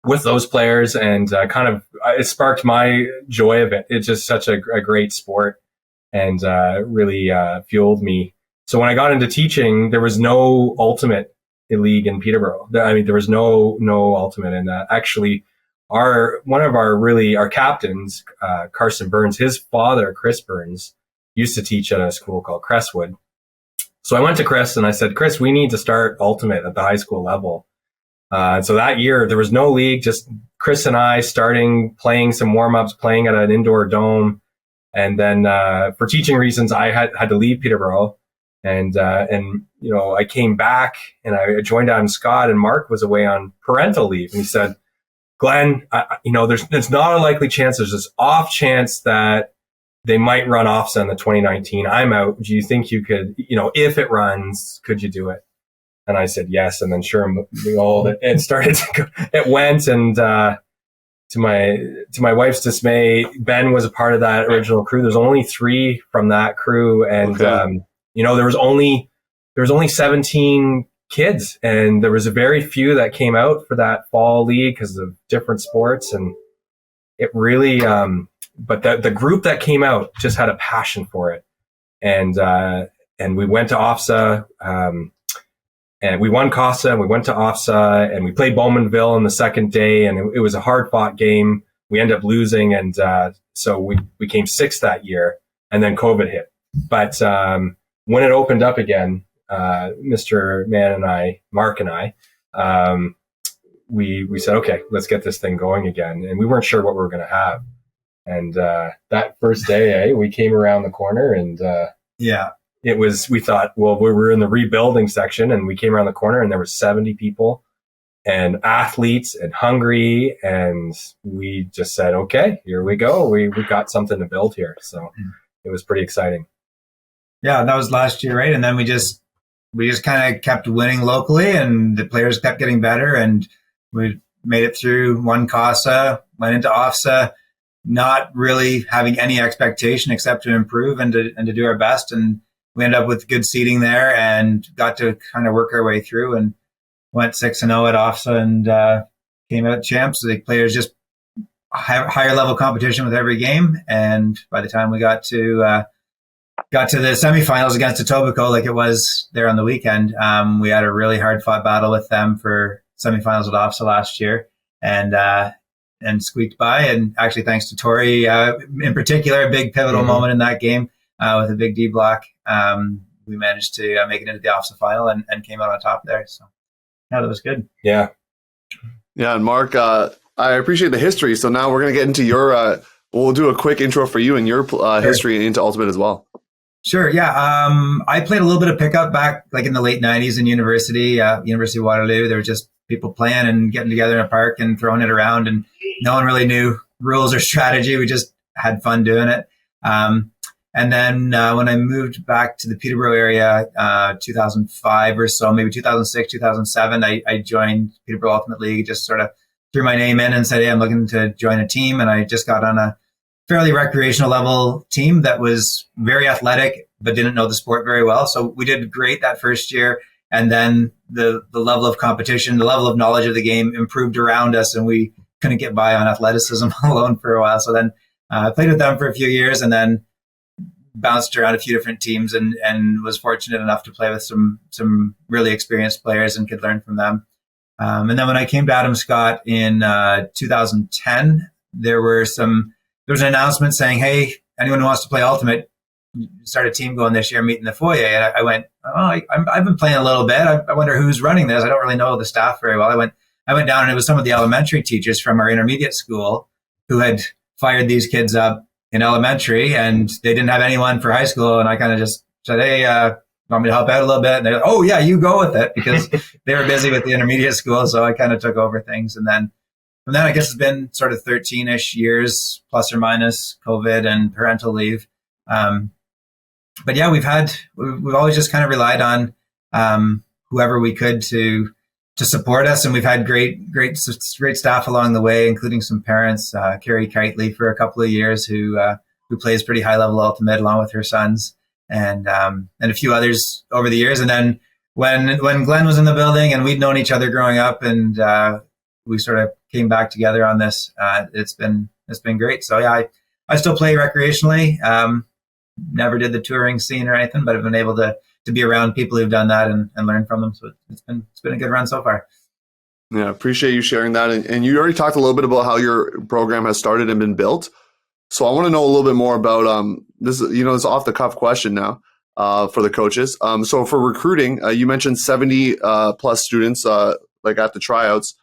with those players, and it sparked my joy of it. It's just such a great sport, and really fueled me. So when I got into teaching, there was no Ultimate league in Peterborough. I mean, there was no Ultimate, and actually, one of our captains, Carson Burns, his father, Chris Burns, used to teach at a school called Crestwood. So I went to Chris and I said, Chris, we need to start Ultimate at the high school level. So that year there was no league, just Chris and I starting playing some warm-ups, playing at an indoor dome. And then for teaching reasons, I had to leave Peterborough. And I came back and I joined Adam Scott, and Mark was away on parental leave. And he said, Glenn, there's not a likely chance. There's this off chance that they might run OFSA in the 2019. I'm out. Do you think you could, if it runs, could you do it? And I said, yes. And then sure, it started to go, it went. And, to my wife's dismay, Ben was a part of that original crew. There's only 3 from that crew. And, there was only 17 kids, and there was a very few that came out for that fall league because of different sports. And it really, but the group that came out just had a passion for it. And we went to OFSA, and we won CASA, and we went to OFSA, and we played Bowmanville on the second day, and it was a hard-fought game. We ended up losing, and so we came 6th that year, and then COVID hit. But when it opened up again, Mr. Mann and I, Mark and I, we said, okay, let's get this thing going again. And we weren't sure what we were going to have. And that first day, we came around the corner, and we thought, well, we were in the rebuilding section, and we came around the corner, and there were 70 people and athletes and hungry. And we just said, okay, here we go. We got something to build here. So it was pretty exciting. Yeah, that was last year, right? And then we just kind of kept winning locally, and the players kept getting better, and we made it through, won CASA, went into OFSA, not really having any expectation except to improve and to do our best. And we ended up with good seating there and got to kind of work our way through, and went 6-0 at OFSA and came out champs. The players just higher level competition with every game. And by the time we got to the semifinals against Etobicoke, like it was there on the weekend, we had a really hard fought battle with them for semifinals at OFSA last year, and squeaked by. And actually, thanks to Tori in particular, a big pivotal moment in that game with a big D block, we managed to make it into the OFSA final and came out on top there. So yeah, that was good. Yeah, and Mark, I appreciate the history. So now we're going to get into your. We'll do a quick intro for you and your history into Ultimate as well. Sure. Yeah. I played a little bit of pickup back like in the late 90s in University of Waterloo. There were just people playing and getting together in a park and throwing it around, and no one really knew rules or strategy. We just had fun doing it. And then when I moved back to the Peterborough area, 2005 or so, maybe 2006, 2007, I joined Peterborough Ultimate League, just sort of threw my name in and said, hey, I'm looking to join a team. And I just got on a fairly recreational level team that was very athletic, but didn't know the sport very well. So we did great that first year. And then the level of competition, the level of knowledge of the game improved around us, and we couldn't get by on athleticism alone for a while. So then I played with them for a few years, and then bounced around a few different teams, and was fortunate enough to play with some really experienced players and could learn from them. And then when I came to Adam Scott in 2010, there was an announcement saying, hey, anyone who wants to play Ultimate, start a team going this year, meet in the foyer. And I went, I've been playing a little bit. I wonder who's running this. I don't really know the staff very well. I went down, and it was some of the elementary teachers from our intermediate school who had fired these kids up in elementary, and they didn't have anyone for high school. And I kind of just said, hey, want me to help out a little bit? And they're like, oh yeah, you go with it, because they were busy with the intermediate school. So I kind of took over things. And then from then, I guess it's been sort of 13-ish years, plus or minus COVID and parental leave. But yeah, we've always just kind of relied on whoever we could to support us, and we've had great staff along the way, including some parents. Carrie Kitely for a couple of years, who plays pretty high level Ultimate along with her sons, and a few others over the years. And then when Glenn was in the building, and we'd known each other growing up, and we sort of came back together on this, it's been great. So yeah, I still play recreationally. Never did the touring scene or anything, but I've been able to be around people who've done that and learn from them. So it's been a good run so far. Yeah, appreciate you sharing that. And you already talked a little bit about how your program has started and been built. So I want to know a little bit more about this. It's off the cuff question now for the coaches. So for recruiting, you mentioned 70 plus students like at the tryouts.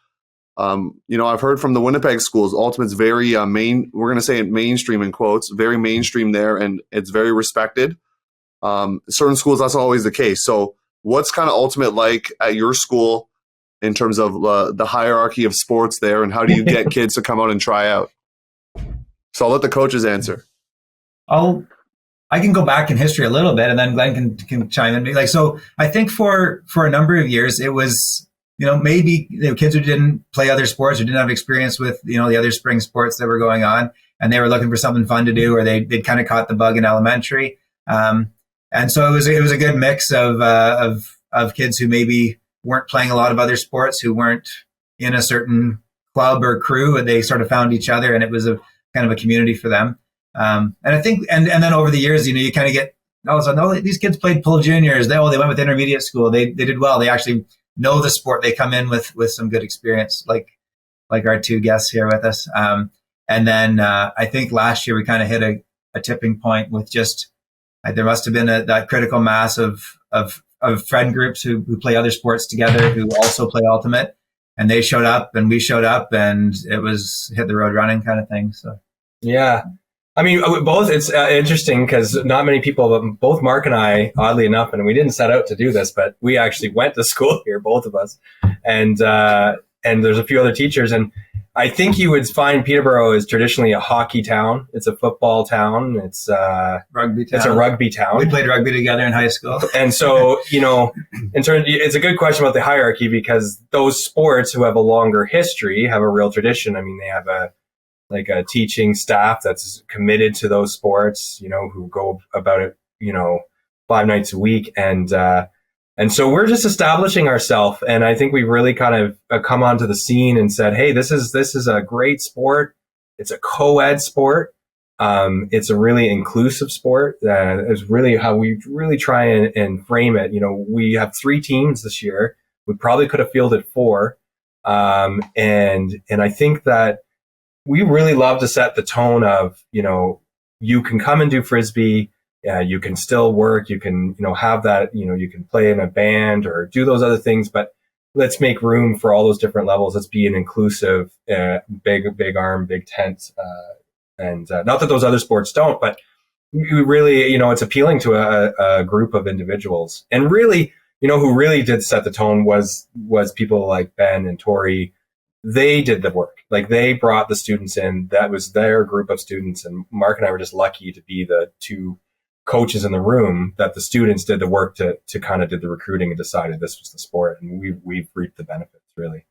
I've heard from the Winnipeg schools, Ultimate's very we're going to say it mainstream in quotes, very mainstream there, and it's very respected. Certain schools, that's not always the case. So what's kind of ultimate like at your school in terms of the hierarchy of sports there, and how do you get kids to come out and try out? So I'll let the coaches answer. I can go back in history a little bit, and then Glenn can chime in. Like, so I think for a number of years, it was, maybe kids who didn't play other sports or didn't have experience with, the other spring sports that were going on, and they were looking for something fun to do, or they'd kind of caught the bug in elementary. And so it was a good mix of kids who maybe weren't playing a lot of other sports, who weren't in a certain club or crew, and they sort of found each other, and it was a kind of a community for them. And I think, and then over the years, you kind of get all of a sudden, these kids played Pull Juniors. They went with intermediate school. They did well. They actually know the sport. They come in with some good experience, like our two guests here with us. And then I think last year we kind of hit a tipping point with just, there must have been that critical mass of friend groups who play other sports together, who also play Ultimate, and they showed up and we showed up, and it was hit the road running kind of thing. So yeah. I mean, both, it's interesting because not many people, both Mark and I, oddly enough, and we didn't set out to do this, but we actually went to school here, both of us. And there's a few other teachers. And I think you would find Peterborough is traditionally a hockey town. It's a football town. It's rugby town. It's a rugby town. We played rugby together in high school. And so, it's a good question about the hierarchy, because those sports who have a longer history have a real tradition. I mean, they have a teaching staff that's committed to those sports, who go about it, 5 nights a week. And so we're just establishing ourselves. And I think we really kind of come onto the scene and said, hey, this is a great sport. It's a co-ed sport. It's a really inclusive sport. Is really how we really try and frame it. We have 3 teams this year. We probably could have fielded 4. And I think that we really love to set the tone of, you can come and do Frisbee. You can still work. You can, have that, you can play in a band or do those other things, but let's make room for all those different levels. Let's be an inclusive, big arm, big tent. And not that those other sports don't, but we really, it's appealing to a group of individuals. And really, who really did set the tone was people like Ben and Tori. They did the work. Like, they brought the students in. That was their group of students. And Mark and I were just lucky to be the 2 coaches in the room, that the students did the work to kind of did the recruiting and decided this was the sport. And we've reaped the benefits, really.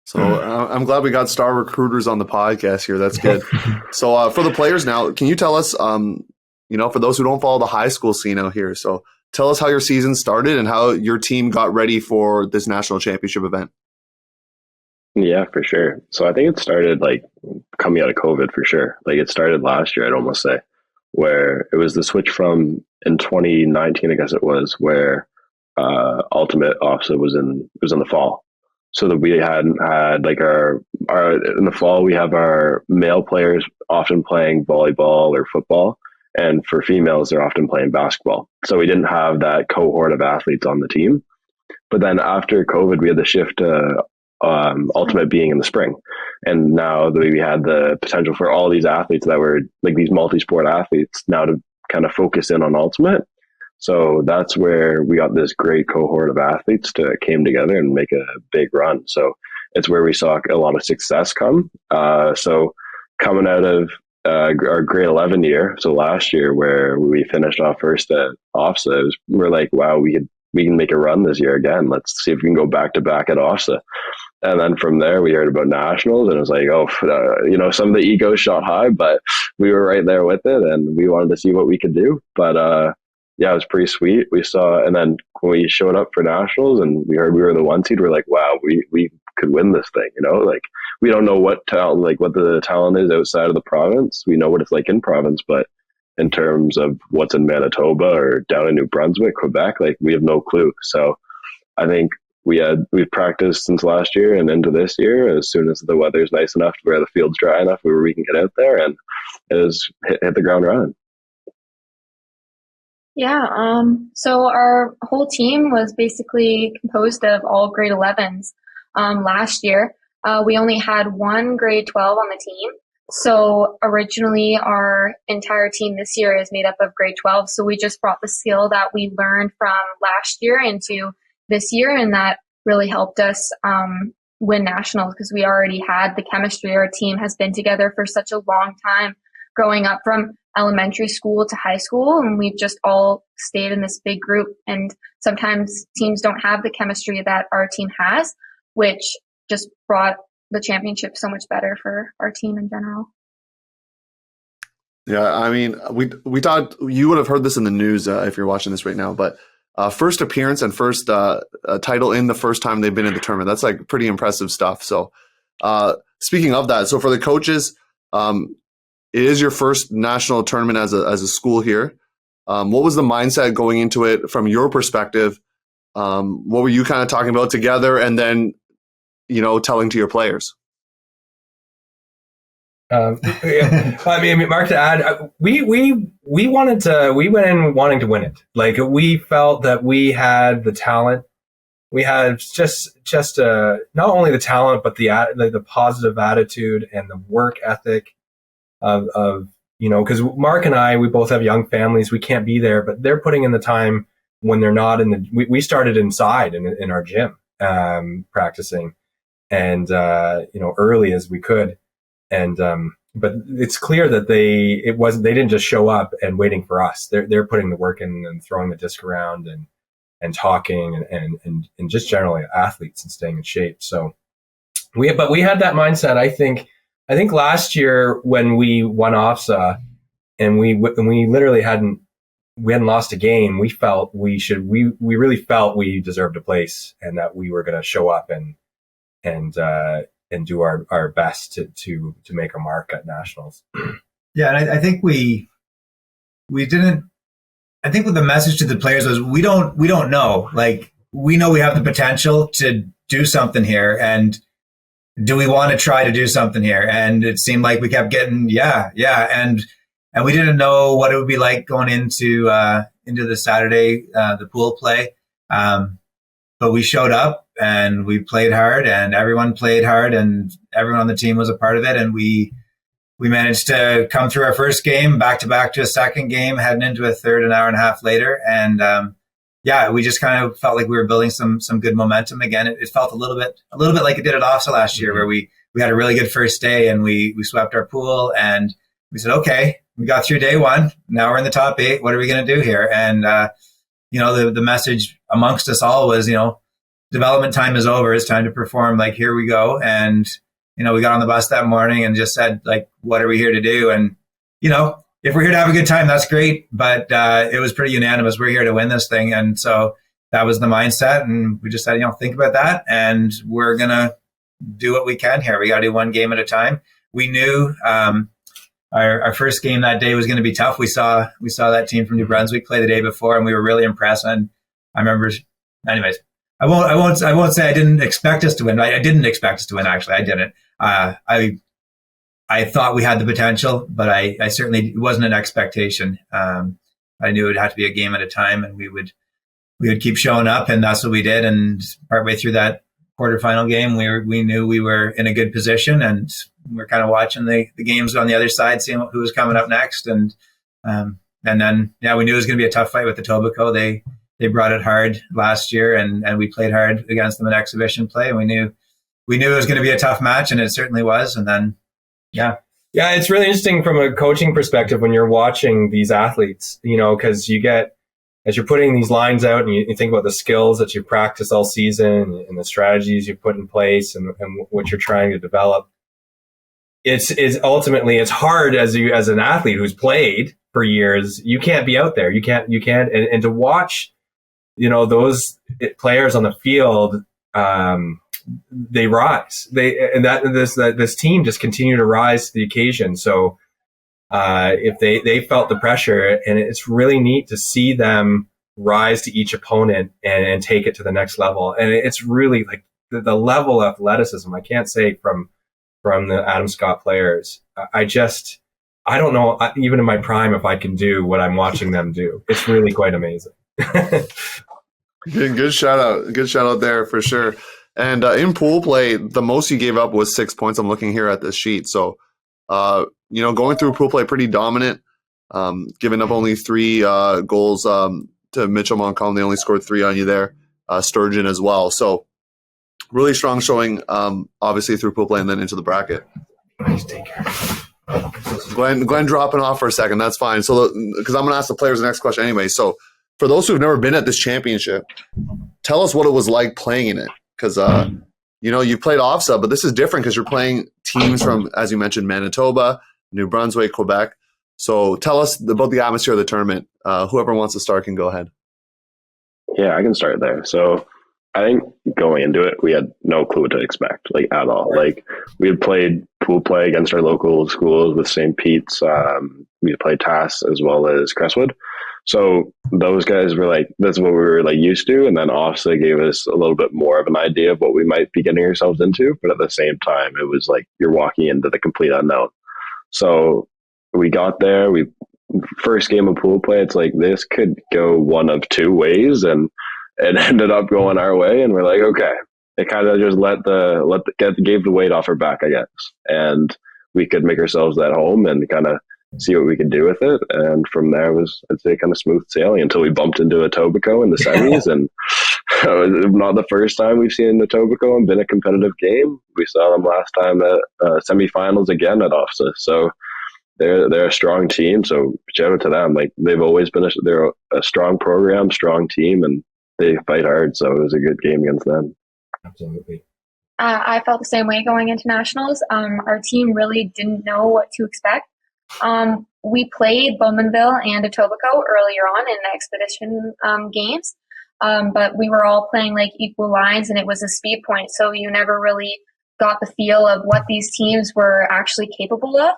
So I'm glad we got star recruiters on the podcast here. That's good. So for the players now, can you tell us, for those who don't follow the high school scene out here, so tell us how your season started and how your team got ready for this national championship event. Yeah, for sure. So I think it started coming out of COVID for sure. It started last year, I'd almost say, where it was the switch from in 2019, I guess it was, where Ultimate also was in the fall. So that we hadn't had our in the fall, we have our male players often playing volleyball or football, and for females, they're often playing basketball. So we didn't have that cohort of athletes on the team. But then after COVID, we had the shift to Ultimate being in the spring. And now that we had the potential for all these athletes that were these multi-sport athletes now to kind of focus in on Ultimate. So that's where we got this great cohort of athletes to came together and make a big run. So it's where we saw a lot of success come. So coming out of our grade 11 year, so last year where we finished off first at OFSA, we're like, wow, we can make a run this year again. Let's see if we can go back to back at OFSA. And then from there, we heard about nationals, and it was like, some of the egos shot high, but we were right there with it, and we wanted to see what we could do. But it was pretty sweet. We saw, and then when we showed up for nationals, and we heard we were the 1 seed, we're like, wow, we could win this thing. We don't know what talent, what the talent is outside of the province. We know what it's like in province, but in terms of what's in Manitoba or down in New Brunswick, Quebec, we have no clue. So I think we've practiced since last year and into this year. As soon as the weather's nice enough to where the field's dry enough where we can get out there, and it is hit the ground running. Yeah. So our whole team was basically composed of all grade 11s. Last year, we only had 1 grade 12 on the team. So originally our entire team this year is made up of grade 12. So we just brought the skill that we learned from last year into this year. And that really helped us win nationals because we already had the chemistry. Our team has been together for such a long time, growing up from elementary school to high school. And we've just all stayed in this big group. And sometimes teams don't have the chemistry that our team has, which just brought the championship so much better for our team in general. Yeah, I mean, we thought you would have heard this in the news if you're watching this right now, but first appearance and first title in the first time they've been in the tournament. That's like pretty impressive stuff. So speaking of that, so for the coaches, it is your first national tournament as a school here. What was the mindset going into it from your perspective? What were you kind of talking about together and then, telling to your players? I mean, Mark, to add, we went in wanting to win it. Like, we felt that we had the talent. We had just not only the talent, but the positive attitude and the work ethic of because Mark and I, we both have young families. We can't be there, but they're putting in the time when they're not in the. We started inside in our gym, practicing, and early as we could. And but it's clear that they didn't just show up and waiting for us. They're putting the work in and throwing the disc around and talking and just generally athletes and staying in shape. So we had that mindset. I think last year when we won OFSA and we literally hadn't lost a game, we felt we really felt we deserved a place and that we were going to show up and do our best to make a mark at nationals. Yeah, and I think we didn't. I think what the message to the players was, we don't know. Like, we know we have the potential to do something here, and do we want to try to do something here? And it seemed like we kept getting yeah, and we didn't know what it would be like going into the Saturday the pool play, but we showed up. And we played hard, and everyone played hard, and everyone on the team was a part of it. And we managed to come through our first game back to back to a second game, heading into a third an hour and a half later. And we just kind of felt like we were building some good momentum again. It felt a little bit like it did at OFSA last year, where we had a really good first day and we swept our pool, and we said, okay, we got through day one. Now we're in the top 8. What are we going to do here? And the message amongst us all was, development time is over. It's time to perform. Like, here we go. And, we got on the bus that morning and just said, like, what are we here to do? And, if we're here to have a good time, that's great. But it was pretty unanimous. We're here to win this thing. And so that was the mindset. And we just said, think about that. And we're going to do what we can here. We got to do one game at a time. We knew our first game that day was going to be tough. We saw that team from New Brunswick play the day before, and we were really impressed. And I remember, anyways, I won't say I didn't expect us to win. I didn't expect us to win. Actually, I didn't. I thought we had the potential, but I certainly, it wasn't an expectation. I knew it had to be a game at a time, and we would keep showing up, and that's what we did. And partway through that quarterfinal game, we knew we were in a good position, and we're kind of watching the games on the other side, seeing who was coming up next. And then we knew it was going to be a tough fight with the Etobicoke. They brought it hard last year, and we played hard against them in exhibition play. And we knew it was going to be a tough match, and it certainly was. And then, yeah, it's really interesting from a coaching perspective when you're watching these athletes, because you get, as you're putting these lines out and you think about the skills that you practice all season and the strategies you put in place and what you're trying to develop. It's ultimately, it's hard as an athlete who's played for years. You can't be out there. You can't, and to watch, those players on the field, they rise. This team just continue to rise to the occasion. So if they felt the pressure, and it's really neat to see them rise to each opponent and take it to the next level. And it's really like the level of athleticism. I can't say from the Adam Scott players. I don't know, even in my prime, if I can do what I'm watching them do. It's really quite amazing. Good shout out there for sure. And in pool play, the most you gave up was 6 points. I'm looking here at this sheet. So Going through pool play pretty dominant, giving up only 3 goals to Mitchell Montcalm. They only scored 3 on you there. Sturgeon as well. So really strong showing, obviously through pool play and then into the bracket. Glenn dropping off for a second. That's fine. So because I'm going to ask the players the next question anyway. So for those who've never been at this championship, tell us what it was like playing in it. Because you played OFSA, but this is different because you're playing teams from, as you mentioned, Manitoba, New Brunswick, Quebec. So tell us about the atmosphere of the tournament. Whoever wants to start can go ahead. Yeah, I can start there. So I think going into it, we had no clue what to expect, like at all. Like we had played pool play against our local schools with St. Pete's. We had played TAS as well as Crestwood. So those guys were like, that's what we were like used to. And then OFSA gave us a little bit more of an idea of what we might be getting ourselves into. But at the same time, it was like you're walking into the complete unknown. So we got there, first game of pool play, it's like this could go one of 2 ways, and it ended up going our way, and we're like, okay. It kind of just gave the weight off our back, I guess, and we could make ourselves at home and kind of see what we could do with it. And from there was, I'd say, kind of smooth sailing until we bumped into Etobicoke in the semis, and it was not the first time we've seen Etobicoke and been a competitive game. We saw them last time at semifinals again at OFSA, so. They're a strong team, so shout out to them. Like they've always been they're a strong program, strong team, and they fight hard. So it was a good game against them. Absolutely. I felt the same way going into nationals. Our team really didn't know what to expect. We played Bowmanville and Etobicoke earlier on in the expedition games, but we were all playing like equal lines, and it was a speed point, so you never really got the feel of what these teams were actually capable of.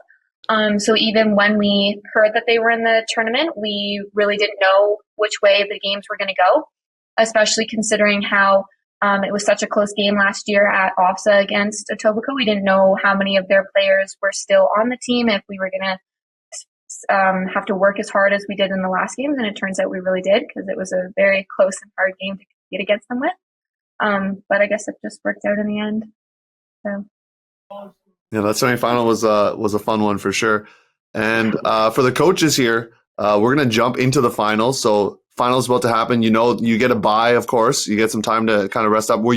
So even when we heard that they were in the tournament, we really didn't know which way the games were going to go, especially considering how it was such a close game last year at OFSA against Etobicoke. We didn't know how many of their players were still on the team, if we were going to have to work as hard as we did in the last games, and it turns out we really did, because it was a very close and hard game to compete against them with. But I guess it just worked out in the end. So. Yeah, that semifinal was a fun one for sure. And for the coaches here, we're going to jump into the finals. So finals about to happen. You get a bye, of course. You get some time to kind of rest up. What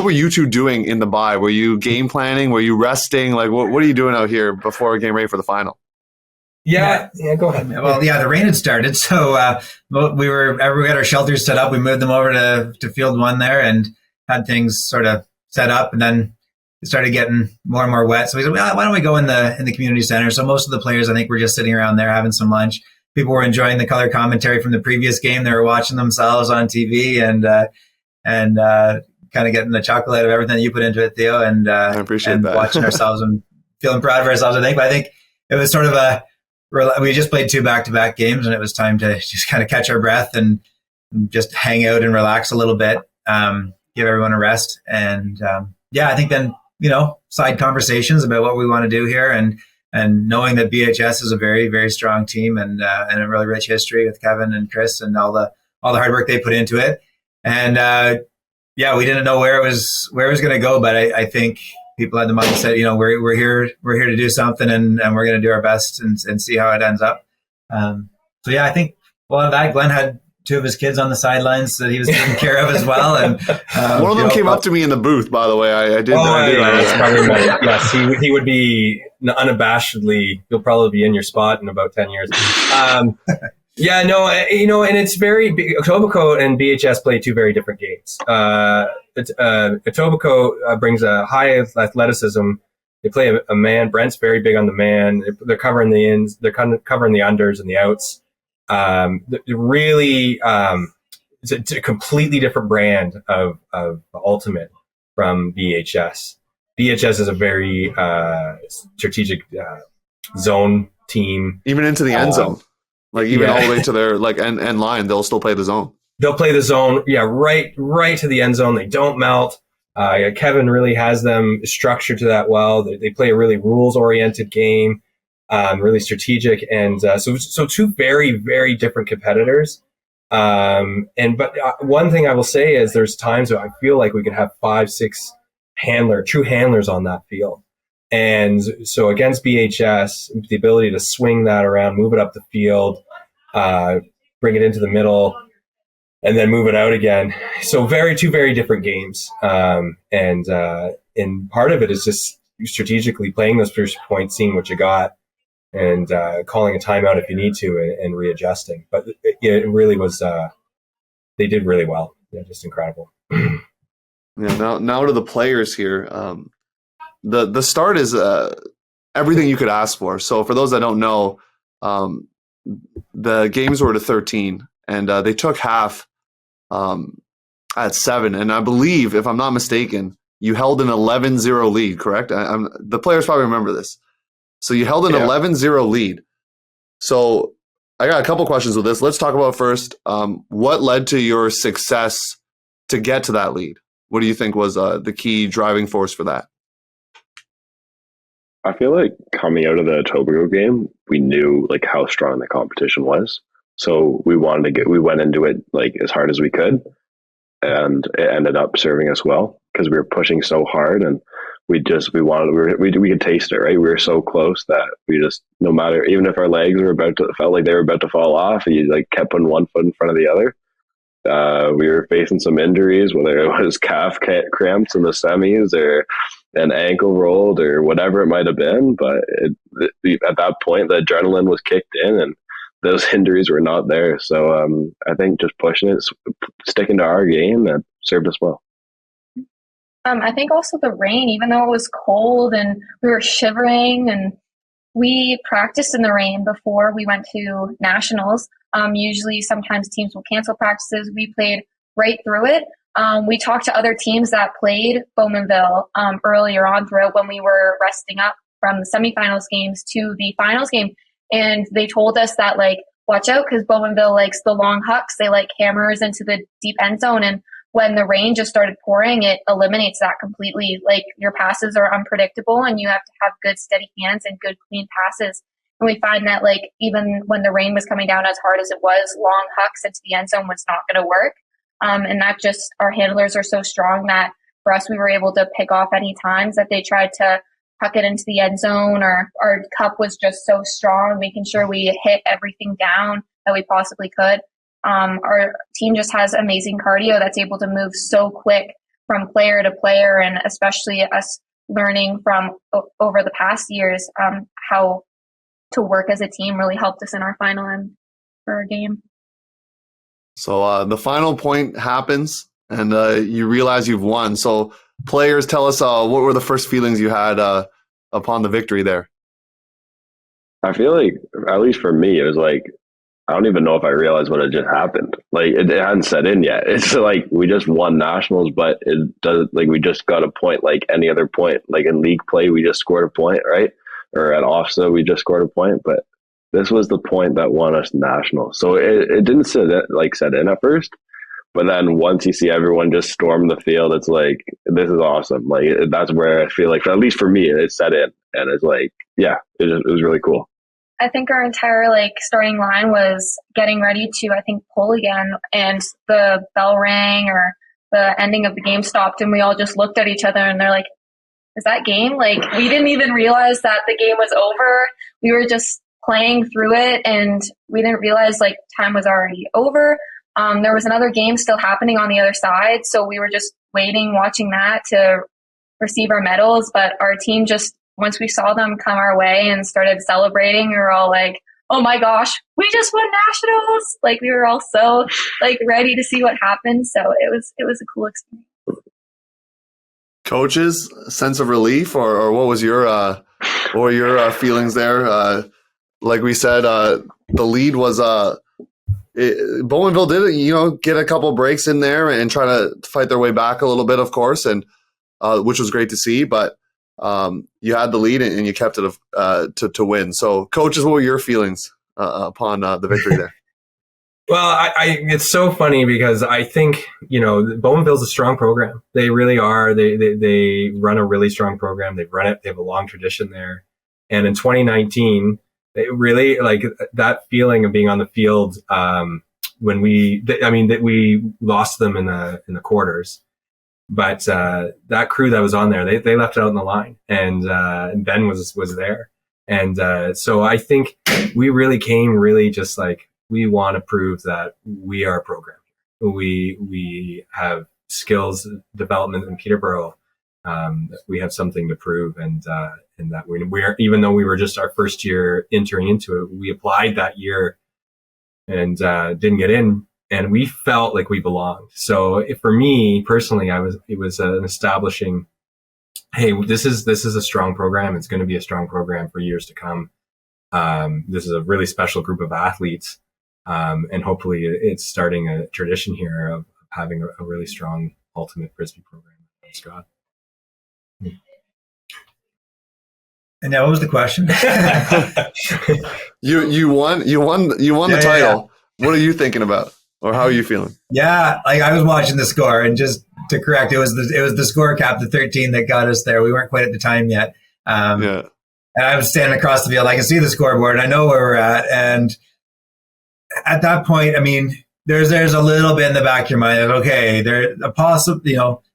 were you two doing in the bye? Were you game planning? Were you resting? Like, what are you doing out here before getting ready for the final? Yeah, go ahead. Well, yeah, the rain had started, so we had our shelters set up. We moved them over to Field 1 there and had things sort of set up, and then it started getting more and more wet. So we said, well, why don't we go in the community center? So most of the players, I think, were just sitting around there having some lunch. People were enjoying the color commentary from the previous game. They were watching themselves on TV and kind of getting the chuckle out of everything you put into it, Theo, and I appreciate that. Watching ourselves and feeling proud of ourselves, I think. But I think it was sort of we just played 2 back-to-back games, and it was time to just kind of catch our breath and just hang out and relax a little bit, give everyone a rest. And I think then, side conversations about what we want to do here, and knowing that BHS is a very, very strong team and a really rich history with Kevin and Chris and all the hard work they put into it. And we didn't know where it was going to go, but I think people had the mindset, we're here to do something, and we're going to do our best and see how it ends up. I think a lot of that. Glenn had 2 of his kids on the sidelines that he was taking care of as well. And one of them came up to me in the booth, by the way. I did. Yes, he would be unabashedly. He'll probably be in your spot in about 10 years. And it's very big. Etobicoke and BHS play 2 very different games. Etobicoke brings a high athleticism. They play a man. Brent's very big on the man. They're covering the ins. They're covering the unders and the outs. Really, it's a completely different brand of ultimate from BHS. BHS is a very strategic zone team, even into the end zone, all the way to their end line. They'll still play the zone. They'll play the zone, right to the end zone. They don't melt. Kevin really has them structured to that well. They play a really rules oriented game. Really strategic, and so 2 very, very different competitors. But one thing I will say is there's times where I feel like we could have 5, 6 true handlers on that field. And so against BHS, the ability to swing that around, move it up the field, bring it into the middle, and then move it out again. So two very different games. And part of it is just strategically playing those first points, seeing what you got, and calling a timeout if you need to, and readjusting. But it really was, they did really well. Yeah, just incredible. Yeah. Now to the players here. The start is everything you could ask for. So for those that don't know, the games were to 13, and they took half at 7. And I believe, if I'm not mistaken, you held an 11-0 lead, correct? The players probably remember this. So you held an 11-0 lead. So I got a couple questions with this. Let's talk about first, what led to your success to get to that lead? What do you think was the key driving force for that? I feel like coming out of the Tobago game, we knew like how strong the competition was. So we went into it like as hard as we could, and it ended up serving us well because we were pushing so hard, and we could taste it, right? We were so close that we just, no matter, even if our legs felt like they were about to fall off, you like kept putting one foot in front of the other. We were facing some injuries, whether it was calf cramps in the semis or an ankle rolled or whatever it might have been. But at that point, the adrenaline was kicked in and those injuries were not there. So I think just pushing it, sticking to our game, that served us well. I think also the rain, even though it was cold and we were shivering, and we practiced in the rain before we went to nationals. Usually sometimes teams will cancel practices. We played right through it. We talked to other teams that played Bowmanville earlier on throughout when we were resting up from the semifinals games to the finals game. And they told us that, like, watch out because Bowmanville likes the long hucks. They like hammers into the deep end zone. And when the rain just started pouring, it eliminates that completely. Like, your passes are unpredictable and you have to have good steady hands and good clean passes. And we find that, like, even when the rain was coming down as hard as it was, long hucks into the end zone was not going to work. And that just, our handlers are so strong that for us, we were able to pick off any times that they tried to huck it into the end zone, or our cup was just so strong, making sure we hit everything down that we possibly could. Our team just has amazing cardio that's able to move so quick from player to player, and especially us learning from over the past years how to work as a team really helped us in our final end for our game. So the final point happens, and you realize you've won. So players, tell us what were the first feelings you had upon the victory there? I feel like, at least for me, it was like, I don't even know if I realized what had just happened. Like, it hadn't set in yet. It's like we just won nationals, but it does, like, we just got a point like any other point. Like in league play, we just scored a point, right? Or at OFSA, we just scored a point. But this was the point that won us nationals. So it didn't set in at first. But then once you see everyone just storm the field, it's like, this is awesome. Like, that's where I feel like, at least for me, it set in. And it's like, yeah, it was really cool. I think our entire starting line was getting ready to, I think, pull again, and the bell rang or the ending of the game stopped, and we all just looked at each other and they're like, is that game? Like, we didn't even realize that the game was over. We were just playing through it, and we didn't realize time was already over. There was another game still happening on the other side, so we were just waiting, watching that to receive our medals, but our team just, once we saw them come our way and started celebrating, we were all like, oh my gosh, we just won nationals. We were all so ready to see what happened. So it was a cool experience. Coaches, sense of relief, or what was your feelings there? Like we said, the lead was Bowmanville did get a couple breaks in there and try to fight their way back a little bit, of course, and which was great to see, but you had the lead and you kept it to win. So, coaches, what were your feelings upon the victory there? Well, it's so funny because I think, Bowmanville's a strong program. They really are. They run a really strong program. They've run it. They have a long tradition there. And in 2019, it really, that feeling of being on the field when we lost them in the quarters. But that crew that was on there, they left it out in the line, and Ben was there. And so I think we really came just like, we want to prove that we are a program. We have skills development in Peterborough. We have something to prove, and that we're, even though we were just our first year entering into it, we applied that year and didn't get in, and we felt like we belonged. So for me personally, it was an establishing, hey, this is a strong program. It's going to be a strong program for years to come. This is a really special group of athletes, and hopefully it's starting a tradition here of having a really strong ultimate Frisbee program. Scott. And now, what was the question? You won the title. Yeah. What are you thinking about, or how are you feeling? Yeah, like I was watching the score, and just to correct, it was the score cap, the 13, that got us there. We weren't quite at the time yet. And I was standing across the field. I can see the scoreboard, and I know where we're at. And at that point, I mean, there's a little bit in the back of your mind that, okay,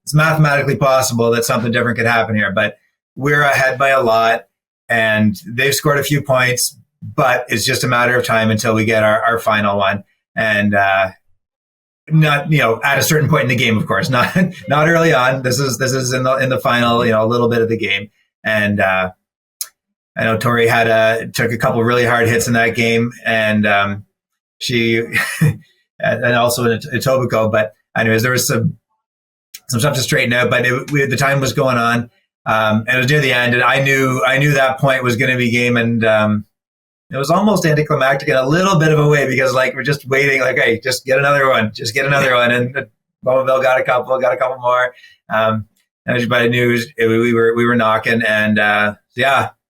it's mathematically possible that something different could happen here, but we're ahead by a lot, and they've scored a few points, but it's just a matter of time until we get our final one. And not, at a certain point in the game, of course, not early on. This is in the final, a little bit of the game. And I know Tori took a couple of really hard hits in that game, and she and also in Etobicoke. But anyways, there was some stuff to straighten out, but the time was going on, and it was near the end, and I knew that point was going to be game, and it was almost anticlimactic in a little bit of a way, because like we're just waiting, like, hey, just get another one, and Bowmanville got a couple more, and everybody knew we were knocking, and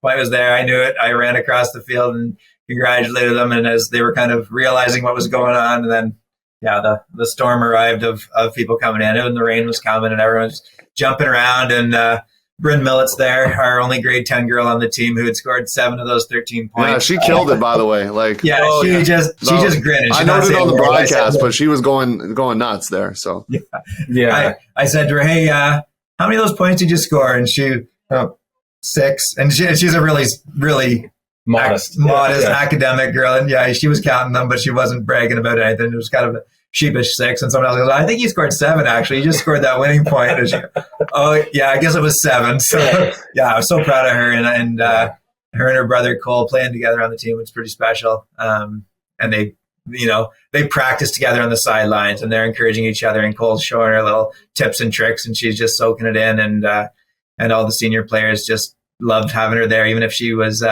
point was there. I knew it. I ran across the field and congratulated them, and as they were kind of realizing what was going on, and then the storm arrived of people coming in, and the rain was coming, and everyone's jumping around, and Bryn Millett's there, our only grade 10 girl on the team, who had scored 7 of those 13 points. Yeah, she killed it, by the way. Like, she just grinned. I noted on the broadcast, but she was going nuts there. So I said to her, hey, how many of those points did you score? And she 6, and she's a really, really modest academic girl, and she was counting them, but she wasn't bragging about anything. It was kind of a sheepish 6, and someone else goes, I think you scored 7, actually. You just scored that winning point. And she, I guess it was 7. So I was so proud of her, and her and her brother Cole playing together on the team was pretty special. And they practice together on the sidelines, and they're encouraging each other, and Cole's showing her little tips and tricks, and she's just soaking it in, and all the senior players just loved having her there, even if she was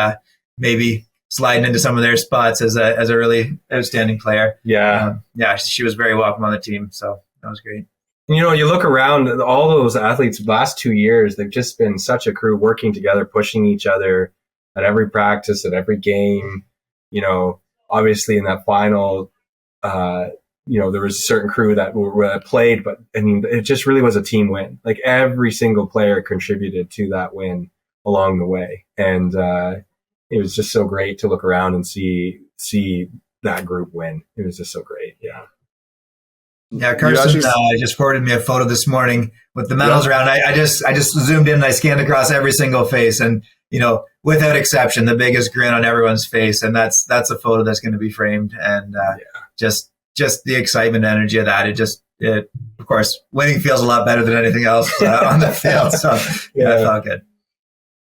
maybe sliding into some of their spots as a really outstanding player. She was very welcome on the team, so that was great. You look around, all those athletes the last 2 years, they've just been such a crew, working together, pushing each other at every practice, at every game. Obviously in that final, there was a certain crew that played, but I mean, it just really was a team win. Like, every single player contributed to that win along the way. And it was just so great to look around and see that group win. It was just so great. Yeah, Carson just forwarded me a photo this morning with the medals around. I just zoomed in and I scanned across every single face, and without exception, the biggest grin on everyone's face, and that's a photo that's going to be framed. And just the excitement, energy of that. It of course, winning feels a lot better than anything else on the field. So it felt good.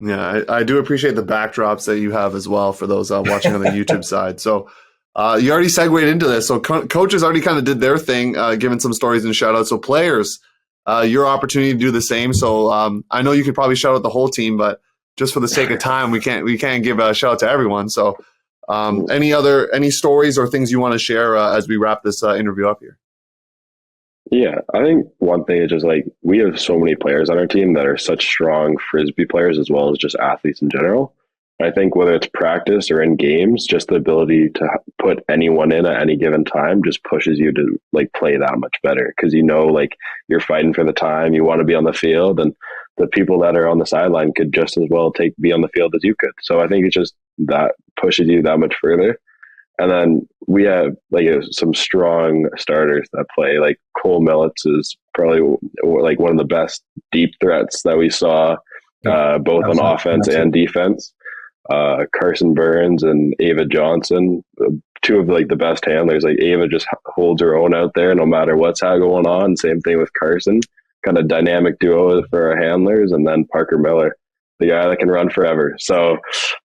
Yeah, I do appreciate the backdrops that you have as well for those watching on the YouTube side. So you already segued into this. So coaches already kind of did their thing, giving some stories and shout outs. So players, your opportunity to do the same. So I know you could probably shout out the whole team, but just for the sake of time, we can't give a shout out to everyone. So any stories or things you want to share as we wrap this interview up here? Yeah, I think one thing is just like, we have so many players on our team that are such strong Frisbee players, as well as just athletes in general. I think whether it's practice or in games, just the ability to put anyone in at any given time just pushes you to like play that much better, because like you're fighting for the time, you want to be on the field, and the people that are on the sideline could just as well be on the field as you could. So I think it's just that pushes you that much further. And then we have some strong starters that play. Like Cole Millets is probably like one of the best deep threats that we saw, both on offense and defense. Carson Burns and Ava Johnson, two of like the best handlers. Like Ava just holds her own out there no matter what's going on. Same thing with Carson, kind of dynamic duo for our handlers. And then Parker Miller, the guy that can run forever. So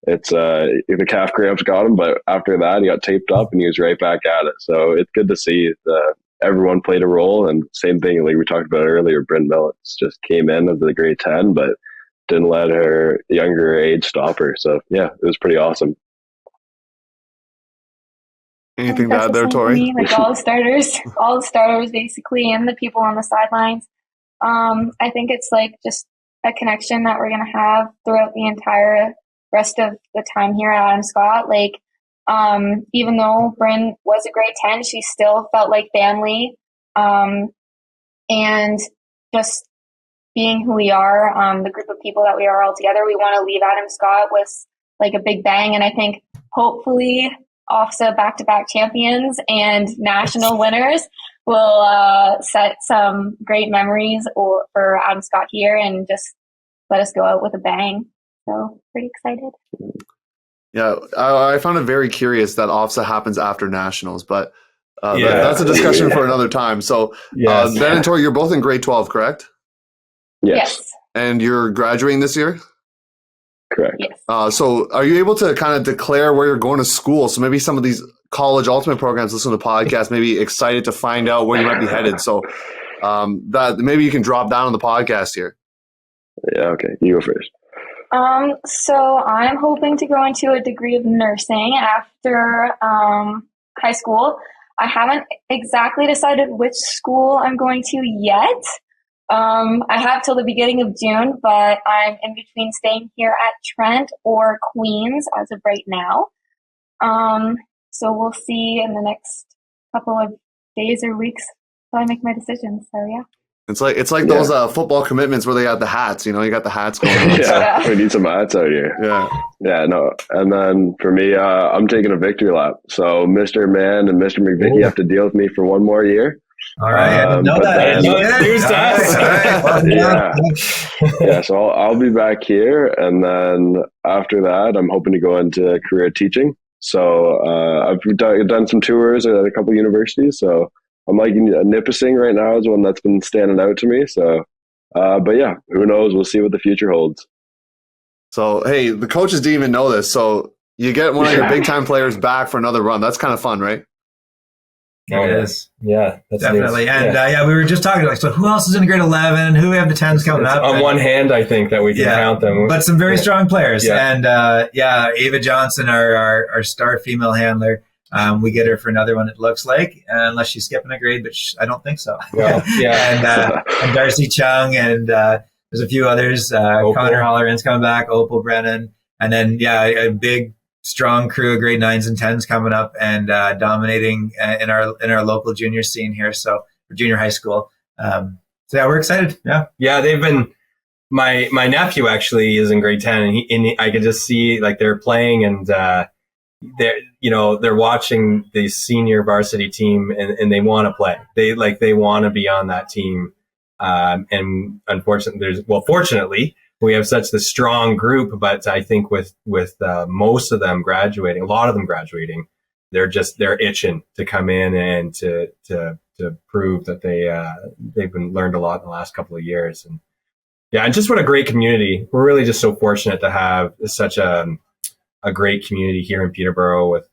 it's the calf cramps got him, but after that he got taped up and he was right back at it. So it's good to see everyone played a role. And same thing like we talked about earlier, Bryn Millets just came in as the grade 10, but didn't let her younger age stop her. So yeah, it was pretty awesome. Anything to add there, Tori? Like all the starters basically, and the people on the sidelines. I think it's like just a connection that we're going to have throughout the entire rest of the time here at Adam Scott. Like, even though Bryn was a grade 10, she still felt like family. And just being who we are, the group of people that we are all together, we want to leave Adam Scott with like a big bang. And I think hopefully OFSA back-to-back champions and national winners will set some great memories for Adam Scott here and just let us go out with a bang. So pretty excited. Yeah, I found it very curious that OFSA happens after nationals, but that's a discussion for another time. So Ben and Tori, you're both in grade 12, correct? Yes. And you're graduating this year? Correct. Yes. So are you able to kind of declare where you're going to school? So maybe some of these college ultimate programs listen to podcasts, maybe excited to find out where you might be headed. So that maybe you can drop down on the podcast here. Yeah, okay. You go first. So I'm hoping to go into a degree of nursing after high school. I haven't exactly decided which school I'm going to yet. I have till the beginning of June, but I'm in between staying here at Trent or Queens as of right now. So we'll see in the next couple of days or weeks until I make my decision. So yeah. It's like those football commitments where they got the hats. You know, you got the hats going on. We need some hats out here. Yeah, no. And then for me, I'm taking a victory lap. So Mr. Mann and Mr. MacVichie have to deal with me for one more year. All right, I didn't know that. So I'll be back here, and then after that, I'm hoping to go into career teaching. So I've done some tours at a couple of universities. So I'm liking Nipissing right now is one that's been standing out to me. So, but yeah, who knows? We'll see what the future holds. So hey, the coaches didn't even know this. So you get one of your big time players back for another run. That's kind of fun, right? It is. Yeah, that's definitely. News. And we were just talking like, so who else is in grade 11? Who have the 10s coming up? On one hand, I think that we can count them. But some very strong players. Yeah. And Ava Johnson, our star female handler, we get her for another one, it looks like, unless she's skipping a grade, but I don't think so. Well, and Darcy Chung, and there's a few others. Connor Holleran's coming back, Opal Brennan, and then a big strong crew of grade 9s and 10s coming up and dominating in our local junior scene here. So for junior high school. So we're excited. Yeah, they've been. My nephew actually is in grade 10, and I could just see like they're playing and. They're watching the senior varsity team and they want to play. They want to be on that team. And fortunately, we have such the strong group, but I think with most of them graduating, a lot of them graduating, they're itching to come in and to prove that they've learned a lot in the last couple of years. And and just what a great community. We're really just so fortunate to have such a great community here in Peterborough with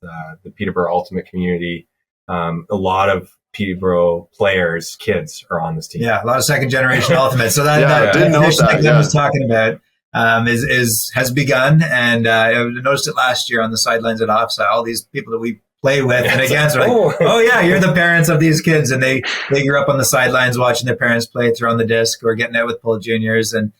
the Peterborough Ultimate community. A lot of Peterborough players, kids are on this team. Yeah, a lot of second generation Ultimate. So that I was talking about has begun, and I noticed it last year on the sidelines at OFSA. All these people that we play with and against are like, oh yeah, you're the parents of these kids, and they grew up on the sidelines watching their parents play, throwing the disc or getting out with Pole Juniors, and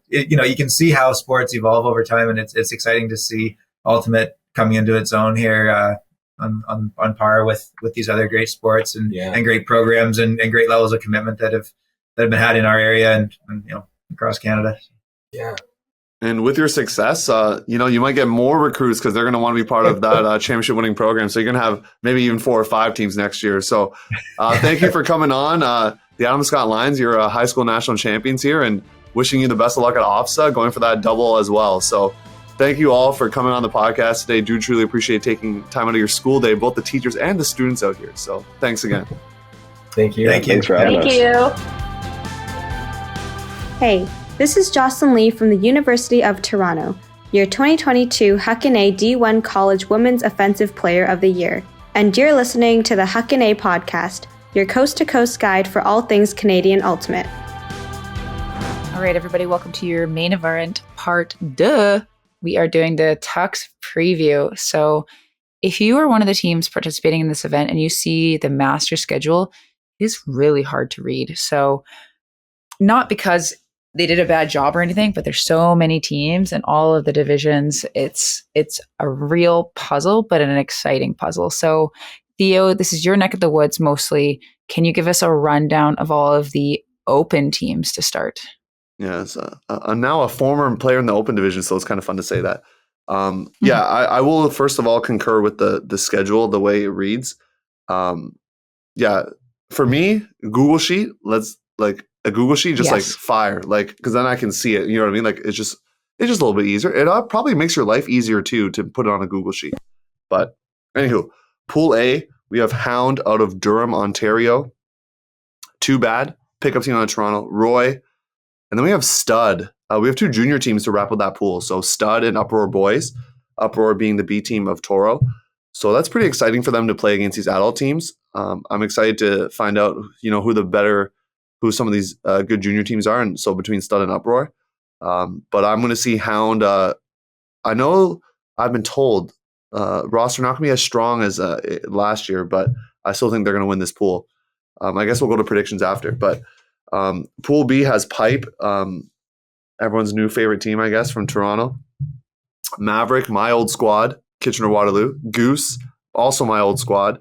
you can see how sports evolve over time, and it's exciting to see Ultimate coming into its own here on par with these other great sports and great programs and great levels of commitment that have been had in our area and across Canada. Yeah. And with your success, you might get more recruits because they're going to want to be part of that championship winning program. So you're going to have maybe even 4 or 5 teams next year. So thank you for coming on. The Adam Scott Lions, you're high school national champions here, and wishing you the best of luck at OFSA, going for that double as well. So thank you all for coming on the podcast today. Do truly appreciate taking time out of your school day, both the teachers and the students out here. So thanks again. Thank you. Thanks for having us. Thank you. Hey, this is Jocelyn Lee from the University of Toronto, your 2022 Huckin A D1 College Women's Offensive Player of the Year. And you're listening to the Huckin A podcast, your coast-to-coast guide for all things Canadian Ultimate. All right, everybody, welcome to your main event part 2. We are doing the TUX Preview. So if you are one of the teams participating in this event and you see the master schedule, it is really hard to read. So not because they did a bad job or anything, but there's so many teams and all of the divisions. It's a real puzzle, but an exciting puzzle. So Theo, this is your neck of the woods mostly. Can you give us a rundown of all of the open teams to start? Yes, I'm now a former player in the open division, so it's kind of fun to say that. I will first of all concur with the schedule, the way it reads. For me, Google Sheet, a Google Sheet, just like fire, because then I can see it. You know what I mean? Like it's just a little bit easier. It probably makes your life easier too to put it on a Google Sheet. But anywho, Pool A, we have Hound out of Durham, Ontario. Too Bad, pickup team out of Toronto. Roy, and then we have Stud. We have 2 junior teams to wrap up that pool. So Stud and Uproar boys. Uproar being the B team of Toro. So that's pretty exciting for them to play against these adult teams. I'm excited to find out, who some of these good junior teams are, and so between Stud and Uproar. But I'm going to see Hound. I know I've been told roster not going to be as strong as last year, but I still think they're going to win this pool. I guess we'll go to predictions after. But Pool B has Pipe, everyone's new favorite team, I guess, from Toronto. Maverick, my old squad, Kitchener-Waterloo. Goose, also my old squad.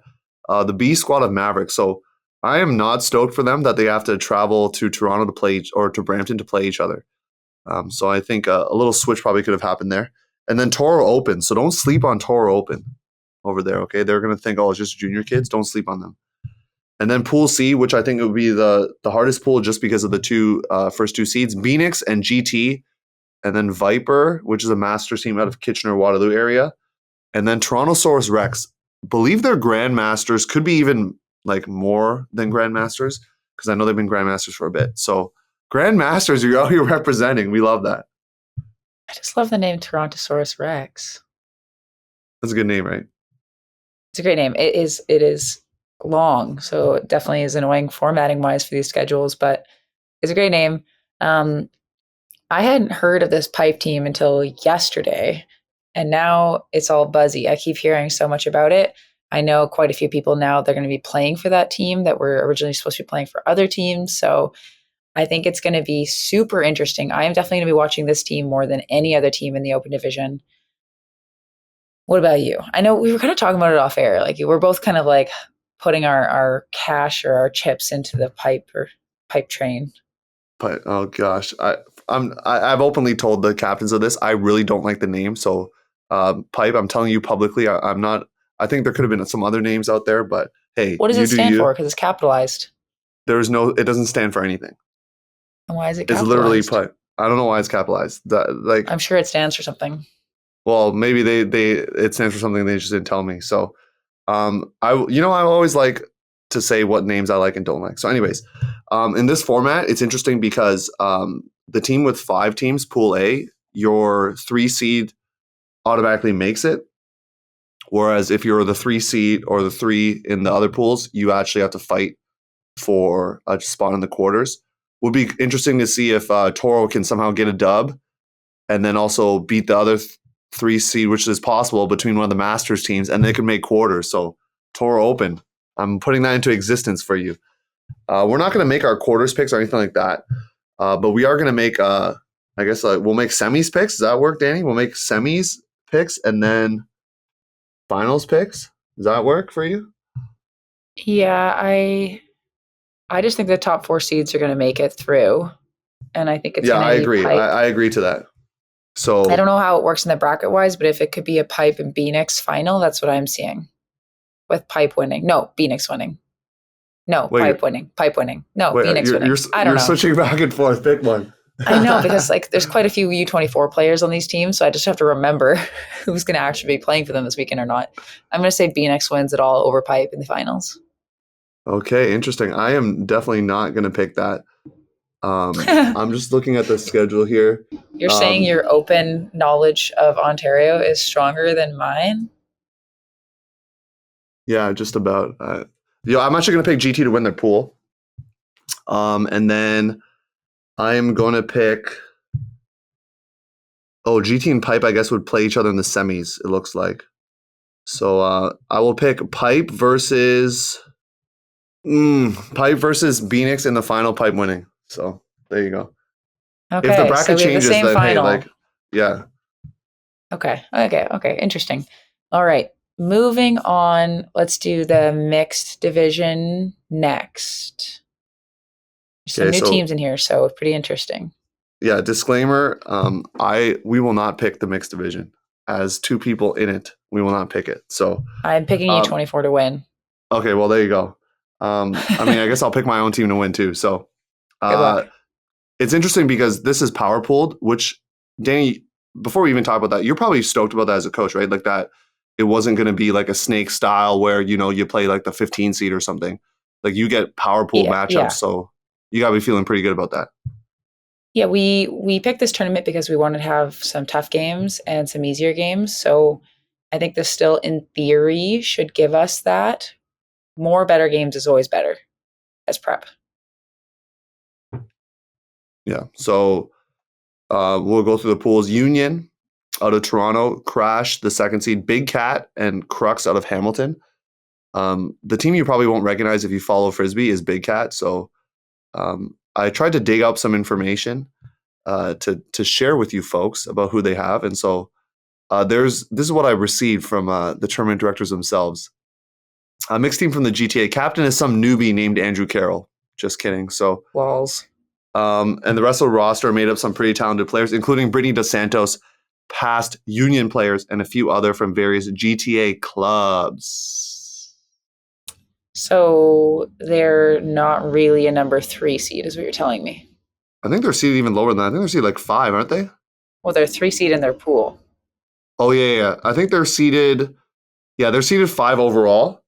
The B squad of Maverick. So I am not stoked for them that they have to travel to Toronto to play or to Brampton to play each other. So I think a little switch probably could have happened there. And then Toro Open. So don't sleep on Toro Open over there, okay? They're going to think, it's just junior kids. Don't sleep on them. And then Pool C, which I think would be the hardest pool just because of the first 2 seeds, Phoenix and GT. And then Viper, which is a Masters team out of Kitchener-Waterloo area. And then Torontosaurus Rex. Believe they're Grandmasters, could be even more than Grandmasters, because I know they've been Grandmasters for a bit. So Grandmasters, you're out here representing. We love that. I just love the name Torontosaurus Rex. That's a good name, right? It's a great name. It is long, so it definitely is annoying formatting wise for these schedules, but it's a great name. I hadn't heard of this Pipe team until yesterday, and now it's all buzzy. I keep hearing so much about it. I know quite a few people now they're going to be playing for that team that were originally supposed to be playing for other teams. So I think it's going to be super interesting. I am definitely going to be watching this team more than any other team in the open division. What about you? I know we were kind of talking about it off air. We're both kind of putting our cash or our chips into the pipe train. But oh gosh, I've openly told the captains of this I really don't like the name. So Pipe, I'm telling you publicly, I'm not. I think there could have been some other names out there, but hey, what does it stand for? Because it's capitalized. It doesn't stand for anything. And why is it capitalized? It's literally Pipe. I don't know why it's capitalized. I'm sure it stands for something. Well, maybe it stands for something they just didn't tell me. So I always like to say what names I like and don't like. So anyways, in this format, it's interesting because the team with 5 teams, Pool A, your 3 seed automatically makes it. Whereas if you're the 3 seed or the 3 in the other pools, you actually have to fight for a spot in the quarters. Would be interesting to see if Toro can somehow get a dub and then also beat the other 3 seed, which is possible between one of the Masters teams, and they could make quarters. So Toro Open, I'm putting that into existence for you. We're not going to make our quarters picks or anything like that, but we are going to make, we'll make semis picks. Does that work, Danie? We'll make semis picks and then finals picks. Does that work for you? Yeah, I just think the top 4 seeds are going to make it through, and I think it's. Yeah, I agree. I agree to that. So I don't know how it works in the bracket wise, but if it could be a Pipe and Phoenix final, that's what I'm seeing. With Pipe winning. No, Phoenix winning. No, Wait, Pipe winning. Pipe winning. No, wait, Phoenix winning. I don't know. You're switching back and forth. Pick one. I know, because like there's quite a few U24 players on these teams, so I just have to remember who's going to actually be playing for them this weekend or not. I'm going to say Phoenix wins it all over Pipe in the finals. Okay, interesting. I am definitely not going to pick that. I'm just looking at the schedule here. You're saying your open knowledge of Ontario is stronger than mine? Yeah, just about. I'm actually going to pick GT to win their pool. And then I'm going to pick... Oh, GT and Pipe, I guess, would play each other in the semis, it looks like. So I will pick Pipe versus... Pipe versus Phoenix in the final, Pipe winning. So there you go. Okay, if the bracket so we have changes, the same then final. hey, like, yeah. Okay. Interesting. All right. Moving on, let's do the mixed division next. There's some new teams in here, so pretty interesting. Yeah, disclaimer, we will not pick the mixed division. As two people in it, we will not pick it. So I'm picking U24 to win. Okay, well, there you go. I mean, I guess I'll pick my own team to win too. So it's interesting because this is power pooled, which, Danny, before we even talk about that, you're probably stoked about that as a coach, right? Like that it wasn't going to be like a snake style where, you play like the 15 seed or something. Like you get power pool matchups. Yeah. So you got to be feeling pretty good about that. Yeah, we picked this tournament because we wanted to have some tough games and some easier games. So I think this still, in theory, should give us that. More better games is always better as prep. Yeah, so we'll go through the pools. Union out of Toronto, Crash, the second seed, Big Cat, and Crux out of Hamilton. The team you probably won't recognize if you follow Frisbee is Big Cat. So I tried to dig up some information to share with you folks about who they have. And so this is what I received from the tournament directors themselves. A mixed team from the GTA. Captain is some newbie named Andrew Carroll. Just kidding. So walls. And the rest of the roster made up some pretty talented players, including Brittany Dos Santos, past Union players, and a few other from various GTA clubs. So they're not really a number 3 seed, is what you're telling me. I think they're seeded even lower than that. I think they're seeded like 5, aren't they? Well, they're 3 seed in their pool. Oh, yeah. I think they're seeded... Yeah, they're seeded 5 overall.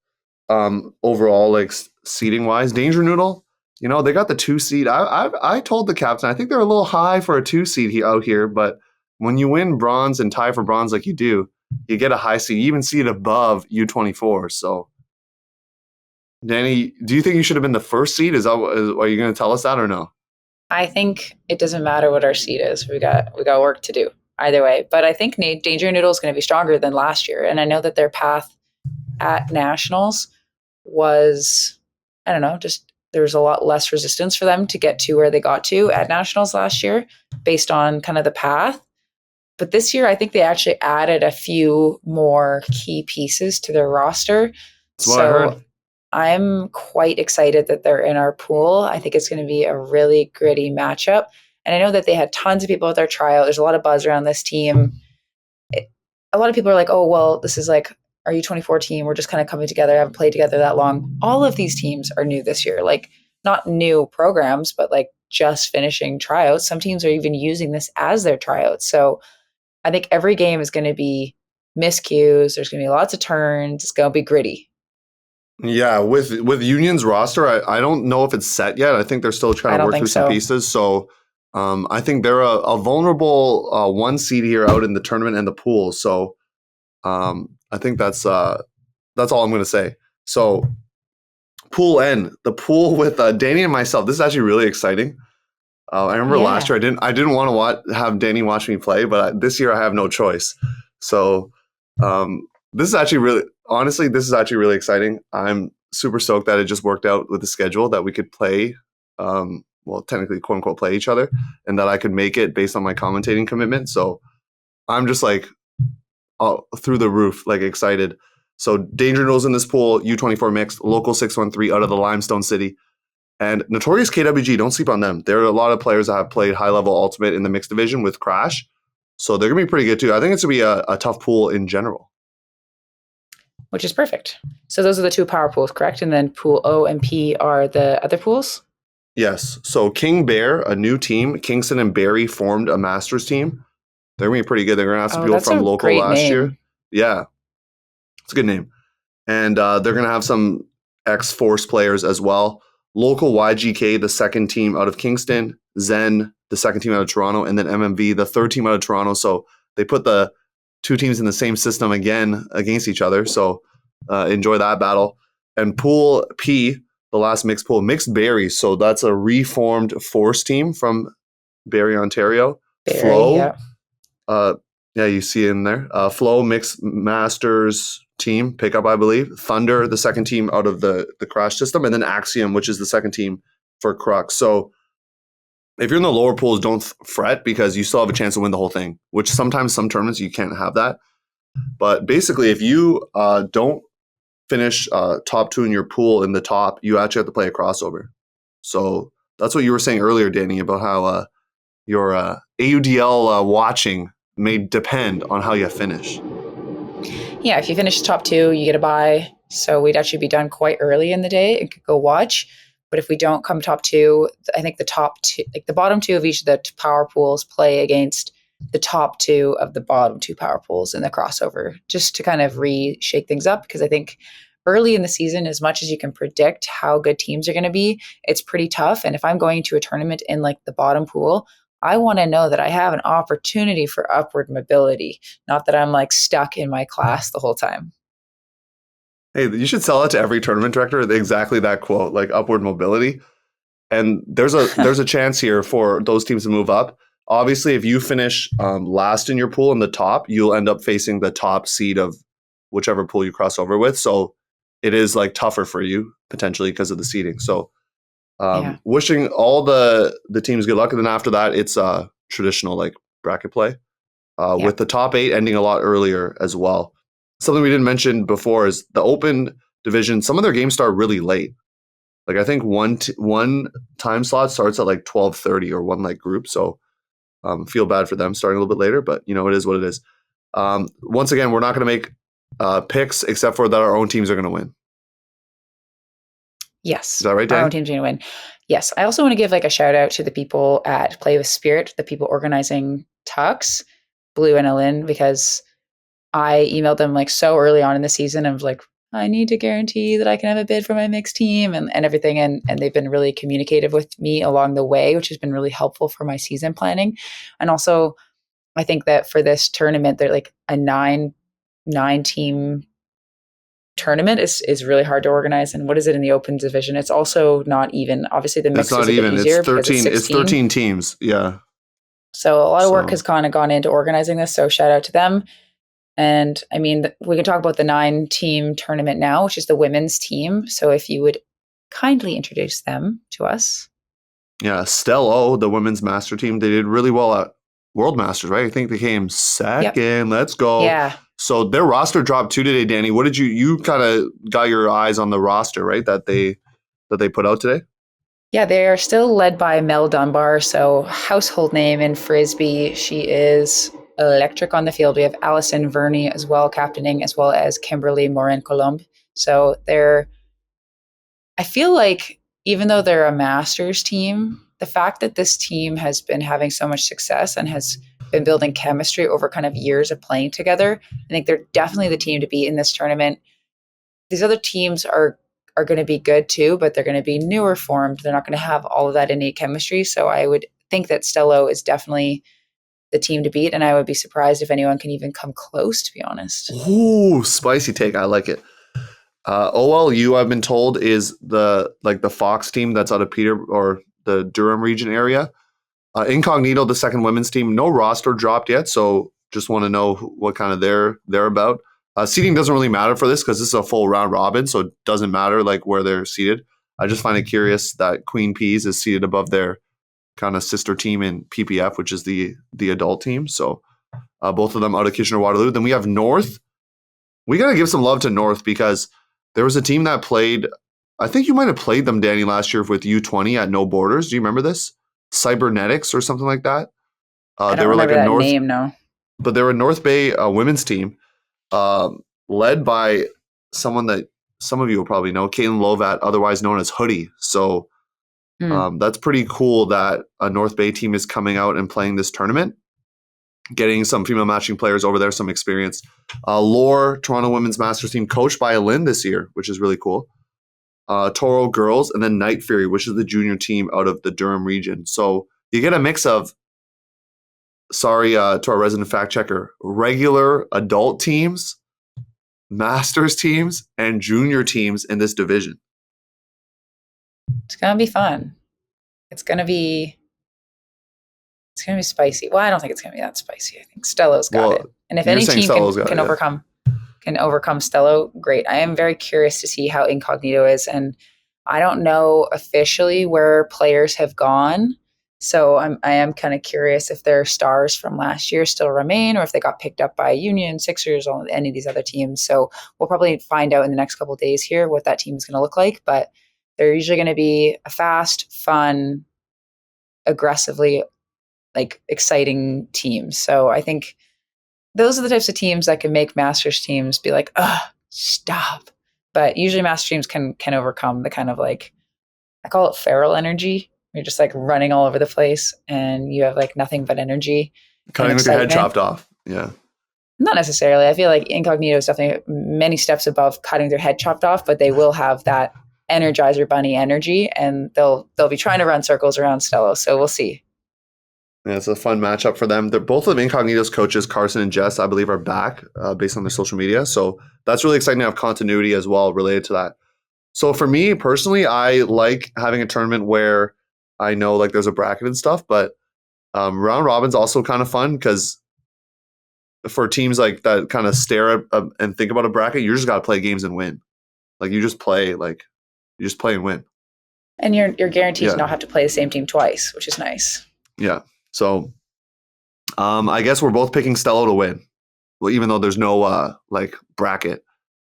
Overall, like seeding wise, Danger Noodle, they got the 2 seed. I told the captain I think they're a little high for a 2 seed out here, but when you win bronze and tie for bronze like you do, you get a high seed. You even see it above U24. So, Danny, do you think you should have been the first seed? Are you going to tell us that or no? I think it doesn't matter what our seed is. We got work to do either way. But I think Danger Noodle is going to be stronger than last year, and I know that their path at nationals was, I don't know, just there was a lot less resistance for them to get to where they got to at nationals last year based on kind of the path. But this year, I think they actually added a few more key pieces to their roster. That's what I heard. I'm quite excited that they're in our pool. I think it's going to be a really gritty matchup. And I know that they had tons of people at their tryout. There's a lot of buzz around this team. A lot of people are like, oh, well, this is like our U24 team. We're just kind of coming together. Haven't played together that long. All of these teams are new this year. Like, not new programs, but like just finishing tryouts. Some teams are even using this as their tryouts. So I think every game is going to be miscues. There's going to be lots of turns. It's going to be gritty. Yeah, with Union's roster, I don't know if it's set yet. I think they're still trying to work through some pieces. So I think they're a vulnerable 1 seed here out in the tournament and the pool. So I think that's all I'm going to say. So pool N, the pool with Danie and myself. This is actually really exciting. I remember last year I didn't want to have Danie watch me play, but this year I have no choice. So this is actually really exciting. I'm super stoked that it just worked out with the schedule that we could play, technically quote unquote play each other, and that I could make it based on my commentating commitment. So I'm just like through the roof, like excited. So Danger Noodles in this pool, U24 mixed, local 613 out of the Limestone City. And Notorious KWG, don't sleep on them. There are a lot of players that have played high-level Ultimate in the mixed division with Crash. So they're going to be pretty good too. I think it's going to be a tough pool in general. Which is perfect. So those are the 2 power pools, correct? And then pool O and P are the other pools? Yes. So King Bear, a new team. Kingston and Barrie formed a Masters team. They're going to be pretty good. They're going to have some people from local last year. Yeah. It's a good name. And they're going to have some ex-Force players as well. Local YGK, the second team out of Kingston. Zen, the second team out of Toronto. And then MMV, the third team out of Toronto. So they put the 2 teams in the same system again against each other. So enjoy that battle. And Pool P, the last mixed pool, Mixed Barrie. So that's a reformed Force team from Barrie, Ontario. Flow. Yeah, you see it in there. Flow Mixed Masters team pickup, I believe. Thunder, the second team out of the Crash system. And then Axiom, which is the second team for Crux. So if you're in the lower pools, don't fret because you still have a chance to win the whole thing, which sometimes some tournaments you can't have that. But basically, if you don't finish top 2 in your pool in the top, you actually have to play a crossover. So that's what you were saying earlier, Danie, about how your AUDL watching may depend on how you finish. Yeah, if you finish top 2, you get a bye. So we'd actually be done quite early in the day and could go watch. But if we don't come top 2, I think the top 2, like the bottom 2 of each of the power pools play against the top 2 of the bottom 2 power pools in the crossover, just to kind of shake things up. Because I think early in the season, as much as you can predict how good teams are going to be, it's pretty tough. And if I'm going to a tournament in like the bottom pool, I want to know that I have an opportunity for upward mobility, not that I'm like stuck in my class the whole time. Hey, you should sell it to every tournament director, exactly that quote, like upward mobility. And there's a chance here for those teams to move up. Obviously, if you finish last in your pool in the top, you'll end up facing the top seed of whichever pool you cross over with. So it is like tougher for you potentially because of the seeding. So wishing all the teams good luck. And then after that, it's traditional like bracket play with the top 8 ending a lot earlier as well. Something we didn't mention before is the open division. Some of their games start really late. Like I think one time slot starts at like 12:30 or one like group. So feel bad for them starting a little bit later, but you know, it is what it is. Once again, we're not going to make picks except for that our own teams are going to win. Yes. Is that right, Dan? Our own team's going to win. Yes. I also want to give like a shout out to the people at Play with Spirit, the people organizing TUX, Blue and Ellen, because I emailed them like so early on in the season. I was like, I need to guarantee that I can have a bid for my mixed team and everything. And they've been really communicative with me along the way, which has been really helpful for my season planning. And also, I think that for this tournament, they're like a nine team tournament is really hard to organize. And what is it in the open division? It's also not even. Obviously, the mix is a bit easier. It's 13. It's 13 teams. Yeah. So a lot of work has kind of gone into organizing this. So shout out to them. And I mean, we can talk about the 9-team tournament now, which is the women's team. So if you would kindly introduce them to us. Yeah, Stella, the women's master team, they did really well at World Masters, right? I think they came second. Yep. Let's go. Yeah. So their roster dropped 2 today, Danie. What did you kind of got your eyes on the roster, right? That they put out today? Yeah, they are still led by Mel Dunbar. So household name in Frisbee. She is electric on the field. We have Allison Verney as well, captaining, as well as Kimberly Morin-Colombe. So I feel like even though they're a Masters team, the fact that this team has been having so much success and has been building chemistry over kind of years of playing together, I think they're definitely the team to beat in this tournament. These other teams are going to be good too, but they're going to be newer formed. They're not going to have all of that innate chemistry. So I would think that Stello is definitely the team to beat, and I would be surprised if anyone can even come close, to be honest. Ooh, spicy take. I like it. OLU, I've been told, is the Fox team that's out of or the Durham region area. Incognito, the second women's team, no roster dropped yet, so just want to know what kind of they're about. Seeding doesn't really matter for this because this is a full round robin, so it doesn't matter like where they're seated. I just find it curious that Queen Peas is seated above their kind of sister team in PPF, which is the adult team. So both of them out of Kitchener-Waterloo. Then we have North. We got to give some love to North because there was a team that played, I think you might have played them, Danie, last year with U20 at No Borders. Do you remember this? Cybernetics or something like that. I don't remember that name, no. but they're a North Bay women's team led by someone that some of you will probably know, Caitlin Lovat, otherwise known as Hoodie. So that's pretty cool that a North Bay team is coming out and playing this tournament, getting some female matching players over there, some experience. Lore, Toronto Women's Masters team, coached by Lynn this year, which is really cool. Toro girls, and then Night Fury, which is the junior team out of the Durham region. So you get a mix of, to our resident fact checker, regular adult teams, Masters teams, and junior teams in this division. It's gonna be fun. It's gonna be spicy. Well, I don't think it's gonna be that spicy. I think Stello's got it. And if any team can overcome Stello, great. I am very curious to see how Incognito is, and I don't know officially where players have gone. So I am kind of curious if their stars from last year still remain, or if they got picked up by Union, Sixers, or any of these other teams. So we'll probably find out in the next couple of days here what that team is going to look like. But they're usually going to be a fast, fun, aggressively, exciting team. So I think those are the types of teams that can make Masters teams be like, ugh, stop. But usually Masters teams can overcome the kind of I call it feral energy. You're just running all over the place and you have nothing but energy. Cutting with your head chopped off. Yeah. Not necessarily. I feel like Incognito is definitely many steps above cutting their head chopped off, but they will have that Energizer Bunny energy, and they'll be trying to run circles around Stello. So we'll see. Yeah, it's a fun matchup for them. They're both of Incognito's coaches, Carson and Jess, I believe, are back based on their social media. So that's really exciting to have continuity as well related to that. So for me personally, I like having a tournament where I know there's a bracket and stuff, but round robin's also kind of fun because for teams that kind of stare at and think about a bracket, you just got to play games and win. You just play and win. And you're guaranteed to not have to play the same team twice, which is nice. Yeah. So I guess we're both picking Stello to win. Well, even though there's no bracket,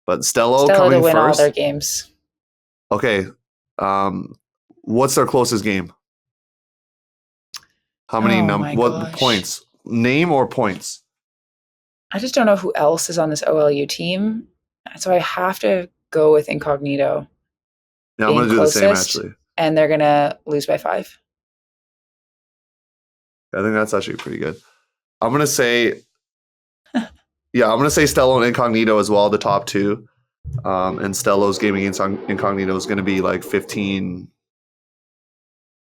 but Stello coming to win first. All their games. Okay. What's their closest game? How many what points? Name or points? I just don't know who else is on this OLU team. So I have to go with Incognito. Yeah, I'm going to do the same actually. And they're going to lose by 5. I think that's actually pretty good. I'm going to say Stello and Incognito as well, the top two. And Stello's game against Incognito is going to be 15.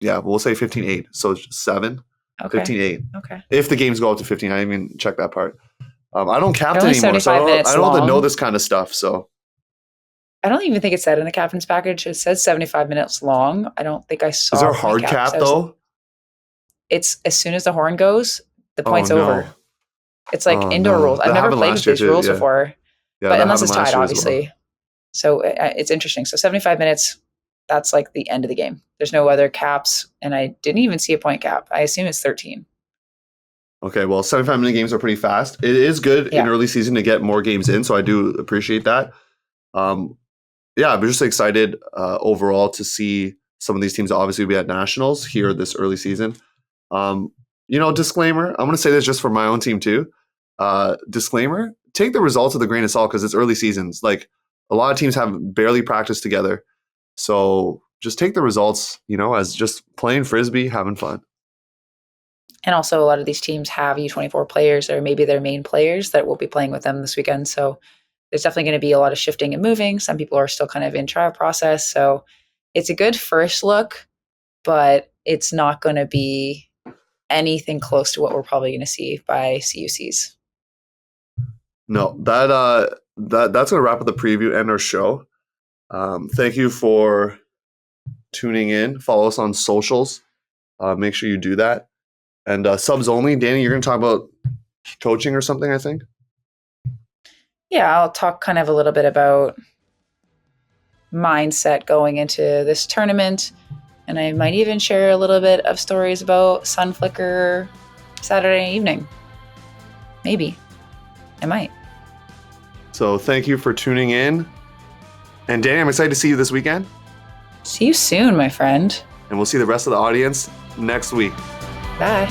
Yeah, we'll say 15-8. So it's 7. Okay. 15-8. Okay. If the games go up to 15, I didn't even check that part. I don't captain anymore, so I don't have to know this kind of stuff. So I don't even think it said in the captain's package. It says 75 minutes long. I don't think I saw. Is there a hard cap though? It's as soon as the horn goes, the point's over. It's indoor rules. I've never played with these rules before, but unless it's tied, obviously. Well. So it's interesting. So 75 minutes. That's the end of the game. There's no other caps, and I didn't even see a point cap. I assume it's 13. Okay, well, 75-minute games are pretty fast. It is good in early season to get more games in, so I do appreciate that. I'm just excited overall to see some of these teams obviously be at nationals here this early season. Disclaimer, I'm going to say this just for my own team too. Disclaimer, take the results with a grain of salt because it's early seasons. A lot of teams have barely practiced together. So just take the results, as just playing Frisbee, having fun. And also a lot of these teams have U24 players or maybe their main players that will be playing with them this weekend. So there's definitely going to be a lot of shifting and moving. Some people are still kind of in trial process. So it's a good first look, but it's not going to be anything close to what we're probably going to see by CUCs. No, that's going to wrap up the preview and our show. Thank you for tuning in. Follow us on socials. Make sure you do that. And subs only. Danie, you're going to talk about coaching or something, I think? Yeah, I'll talk kind of a little bit about mindset going into this tournament. And I might even share a little bit of stories about Sunflicker Saturday evening. Maybe. I might. So thank you for tuning in. And Danie, I'm excited to see you this weekend. See you soon, my friend. And we'll see the rest of the audience next week. Bye.